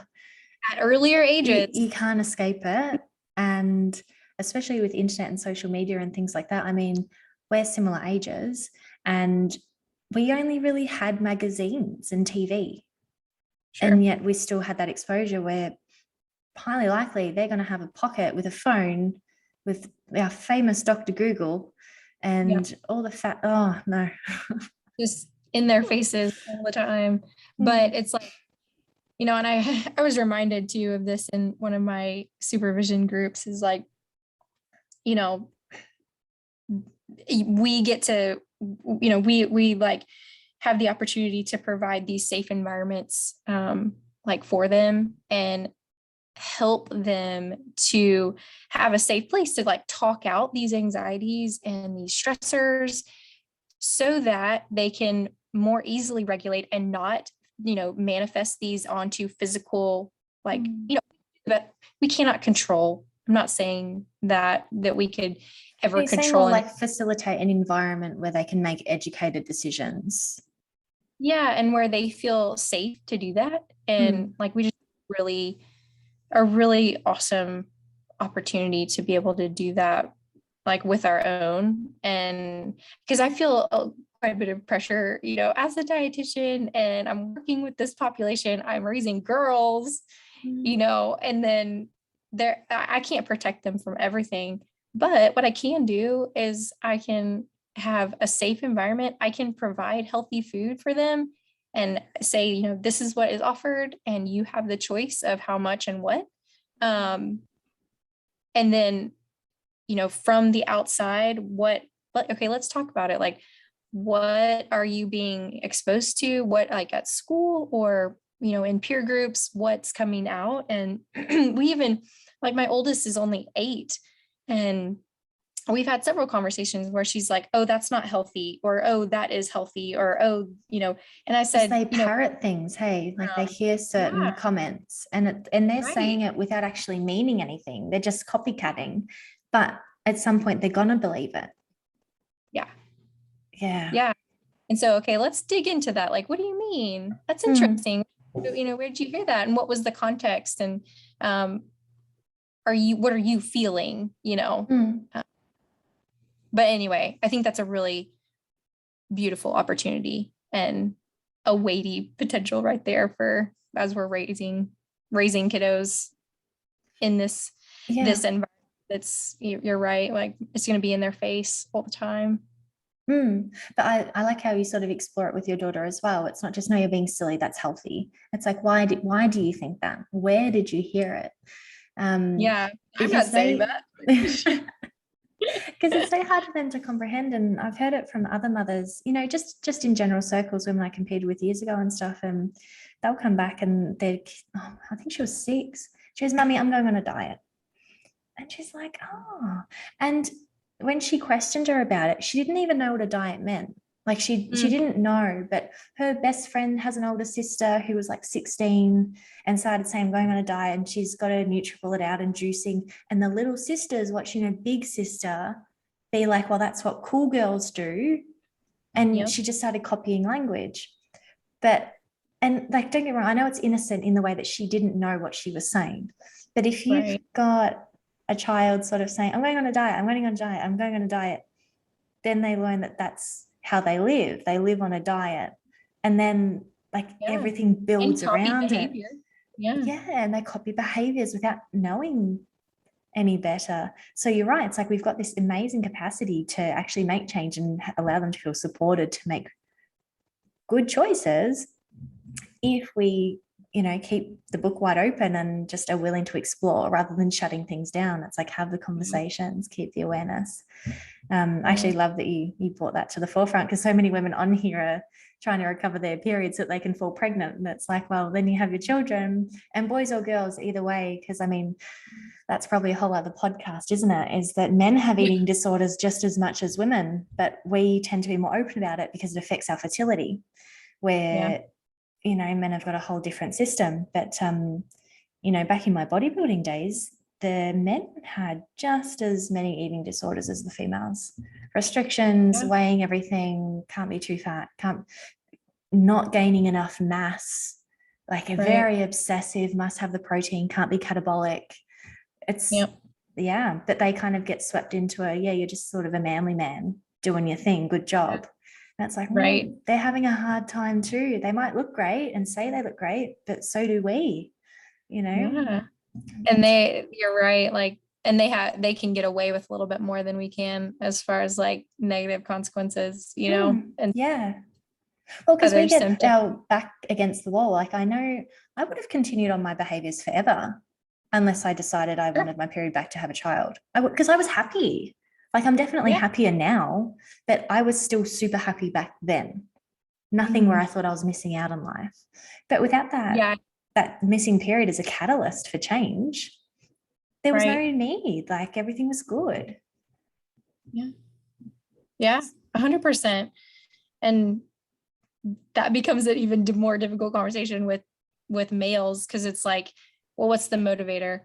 at earlier ages, you can't escape it. And especially with internet and social media and things like that. I mean, we're similar ages and we only really had magazines and TV. Sure. And yet we still had that exposure where highly likely they're going to have a pocket with a phone with our famous Dr. Google and all the fat. Oh, no. Just in their faces all the time. But it's like, and I was reminded too of this in one of my supervision groups, is like, you know, we get to, you know, we like have the opportunity to provide these safe environments, like for them, and help them to have a safe place to like talk out these anxieties and these stressors so that they can more easily regulate and not, you know, manifest these onto physical, like, you know, that we cannot control. I'm not saying that we could ever You're saying control more like facilitate an environment where they can make educated decisions. Yeah, and where they feel safe to do that. And like we just really a really awesome opportunity to be able to do that, like with our own. And because I feel quite a bit of pressure, you know, as a dietitian, and I'm working with this population, I'm raising girls, you know, and then I can't protect them from everything. But what I can do is I can have a safe environment. I can provide healthy food for them and say, you know, this is what is offered, and you have the choice of how much and what. And then, you know, from the outside, okay, let's talk about it. Like, what are you being exposed to? What, like at school or, you know, in peer groups, what's coming out? And we even, like, my oldest is only 8, and we've had several conversations where she's like, oh, that's not healthy, or, oh, that is healthy, or, oh, you know, and I said, they you know, parrot things, hey, like they hear certain comments and they're saying it without actually meaning anything. They're just copycatting, but at some point they're gonna believe it. Yeah. And so, okay, let's dig into that. Like, what do you mean? That's interesting. You know, where did you hear that? And what was the context? And what are you feeling, you know? But anyway, I think that's a really beautiful opportunity and a weighty potential right there for as we're raising kiddos in this environment. That's, you're right. Like, it's going to be in their face all the time. But I like how you sort of explore it with your daughter as well. It's not just, no, you're being silly, that's healthy. It's like, why do you think that? Where did you hear it? I'm not saying that. Because it's so hard for them to comprehend. And I've heard it from other mothers, you know, just in general circles, women I competed with years ago and stuff, and they'll come back and I think she was 6. She goes, Mummy, I'm going on a diet. And she's like, oh. And when she questioned her about it, she didn't even know what a diet meant. Like she didn't know, but her best friend has an older sister who was like 16 and started saying, I'm going on a diet, and she's got to Nutrafol it out and juicing. And the little sister's watching her big sister be like, well, that's what cool girls do. And she just started copying language. And like, don't get me wrong, I know it's innocent in the way that she didn't know what she was saying. But if you've got a child sort of saying, I'm going on a diet, I'm going on a diet, I'm going on a diet, then they learn that that's how they live. They live on a diet. And then like everything builds around behavior. it. And they copy behaviors without knowing any better. So you're right. It's like we've got this amazing capacity to actually make change and allow them to feel supported to make good choices if we, you know, keep the book wide open and just are willing to explore rather than shutting things down. It's like, have the conversations, keep the awareness. I actually love that you brought that to the forefront, because so many women on here are trying to recover their periods so that they can fall pregnant. And it's like, well, then you have your children, and boys or girls, either way, because I mean, that's probably a whole other podcast, isn't it? Is that men have eating disorders just as much as women, but we tend to be more open about it because it affects our fertility, where you know, men have got a whole different system. But you know, back in my bodybuilding days, the men had just as many eating disorders as the females. Restrictions, weighing everything, can't be too fat, not gaining enough mass, like a very obsessive, must have the protein, can't be catabolic. It's but they kind of get swept into you're just sort of a manly man doing your thing, good job. And it's like, well, they're having a hard time too. They might look great and say they look great, but so do we, you know? And you're right. Like, and they can get away with a little bit more than we can as far as like negative consequences, you know? And well, because we get our back against the wall. Like, I know I would have continued on my behaviors forever, unless I decided I wanted my period back to have a child. Because I was happy. Like, I'm definitely Yeah. happier now, but I was still super happy back then. Nothing where I thought I was missing out on life. But without that missing period as a catalyst for change, there was no need. Like, everything was good. Yeah, 100%. And that becomes an even more difficult conversation with males, because it's like, well, what's the motivator?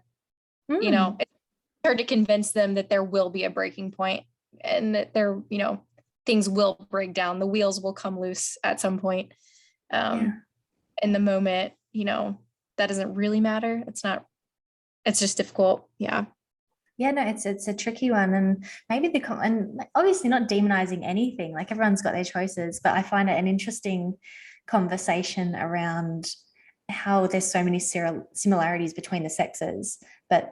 You know, it's hard to convince them that there will be a breaking point, and that there, you know, things will break down, the wheels will come loose at some point. In the moment, you know, that doesn't really matter. It's just difficult. Yeah, no, it's a tricky one, and maybe and obviously not demonizing anything. Like, everyone's got their choices, but I find it an interesting conversation around how there's so many similarities between the sexes, but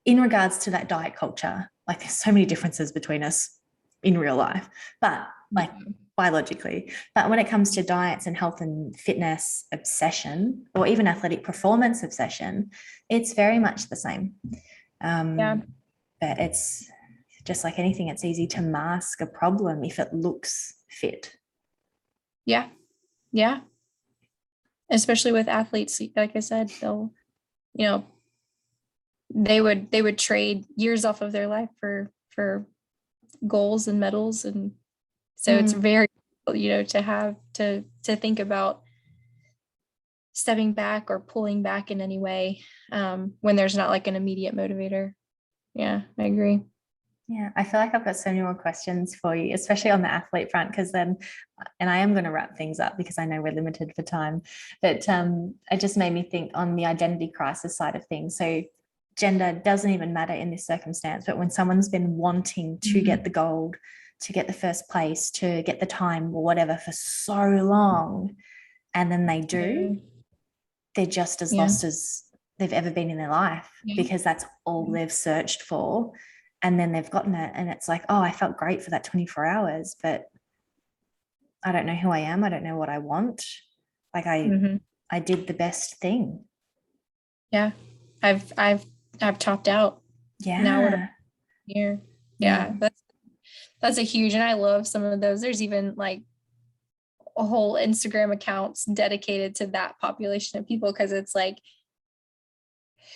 in regards to that diet culture, like, there's so many differences between us in real life, but like biologically. But when it comes to diets and health and fitness obsession, or even athletic performance obsession, it's very much the same. But it's just like anything, it's easy to mask a problem if it looks fit. Yeah. Especially with athletes, like I said, they'll, you know, they would trade years off of their life for goals and medals. And so it's very, you know, to think about stepping back or pulling back in any way, when there's not like an immediate motivator. Yeah, I agree. Yeah, I feel like I've got so many more questions for you, especially on the athlete front, because then, and I am going to wrap things up because I know we're limited for time, but it just made me think on the identity crisis side of things. So gender doesn't even matter in this circumstance, but when someone's been wanting to get the gold, to get the first place, to get the time or whatever for so long, and then they do, they're just as lost as they've ever been in their life, because that's all they've searched for. And then they've gotten it, and it's like, oh, I felt great for that 24 hours, but I don't know who I am. I don't know what I want. Like, I did the best thing. Yeah. I've topped out. Yeah. Now we're here. Yeah. That's a huge, and I love some of those. There's even like a whole Instagram accounts dedicated to that population of people, because it's like,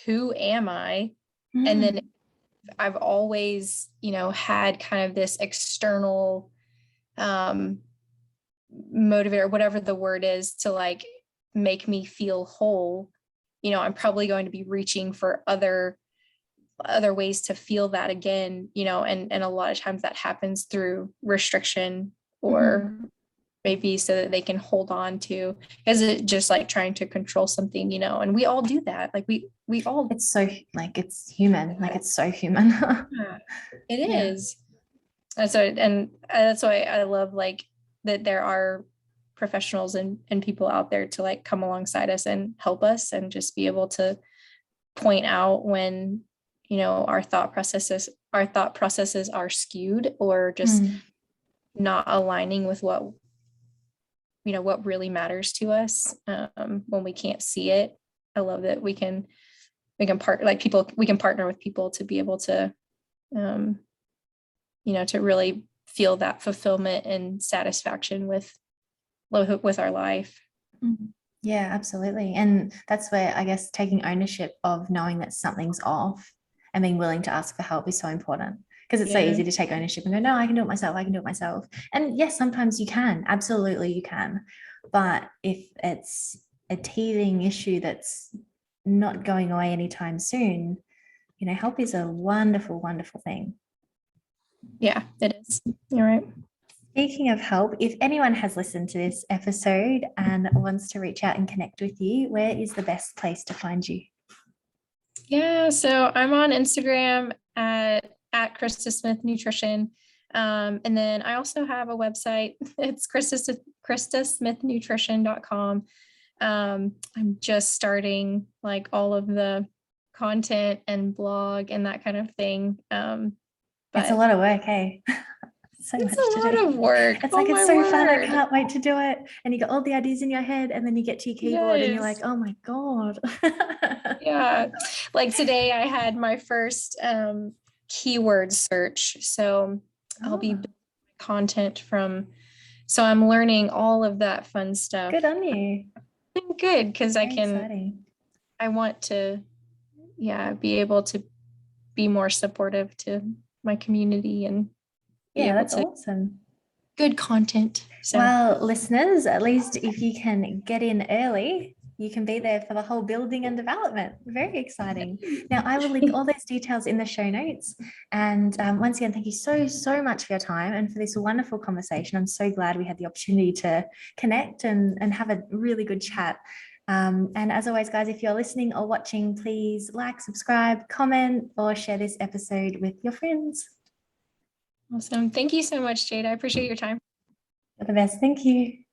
who am I? And then I've always, you know, had kind of this external motivator, whatever the word is, to like make me feel whole. You know, I'm probably going to be reaching for other ways to feel that again, you know, and a lot of times that happens through restriction, or maybe so that they can hold on to, because it just like trying to control something, you know, and we all do that. Like we all, it's so, like, it's human. Like, it's so human. It is. And so, and that's why I love like that there are professionals and people out there to like come alongside us and help us, and just be able to point out when, you know, our thought processes are skewed, or just not aligning with what, you know, what really matters to us, when we can't see it. I love that we can partner with people to be able to, you know, to really feel that fulfillment and satisfaction with our life. Yeah, absolutely. And that's where, I guess, taking ownership of knowing that something's off and being willing to ask for help is so important, because it's so easy to take ownership and go, no, I can do it myself. And yes, sometimes you can, absolutely you can. But if it's a teething issue that's not going away anytime soon, you know, help is a wonderful, wonderful thing. Yeah, it is. You're right. Speaking of help, if anyone has listened to this episode and wants to reach out and connect with you, where is the best place to find you? Yeah, so I'm on Instagram at Christa Smith Nutrition. And then I also have a website. It's christasmithnutrition.com. I'm just starting like all of the content and blog and that kind of thing. It's a lot of work, hey? So It's much a to lot do. of work. It's Oh like, it's my so fun. I word. can't wait to do it. And you got all the ideas in your head, and then you get to your keyboard and you're like, Yes. oh my God. Yeah. Like today I had my first keyword search. So I'll be Oh, building content from, so I'm learning all of that fun stuff. good on you. Good, because Very exciting. I want to, yeah, be able to be more supportive to my community and be Yeah, able that's to awesome. good content. So Well, listeners, at least if you can get in early, you can be there for the whole building and development. Very exciting. Now, I will link all those details in the show notes. And once again, thank you so, so much for your time and for this wonderful conversation. I'm so glad we had the opportunity to connect and have a really good chat. And as always, guys, if you're listening or watching, please like, subscribe, comment, or share this episode with your friends. awesome. Thank you so much, Jade. I appreciate your time. You're the best. Thank you.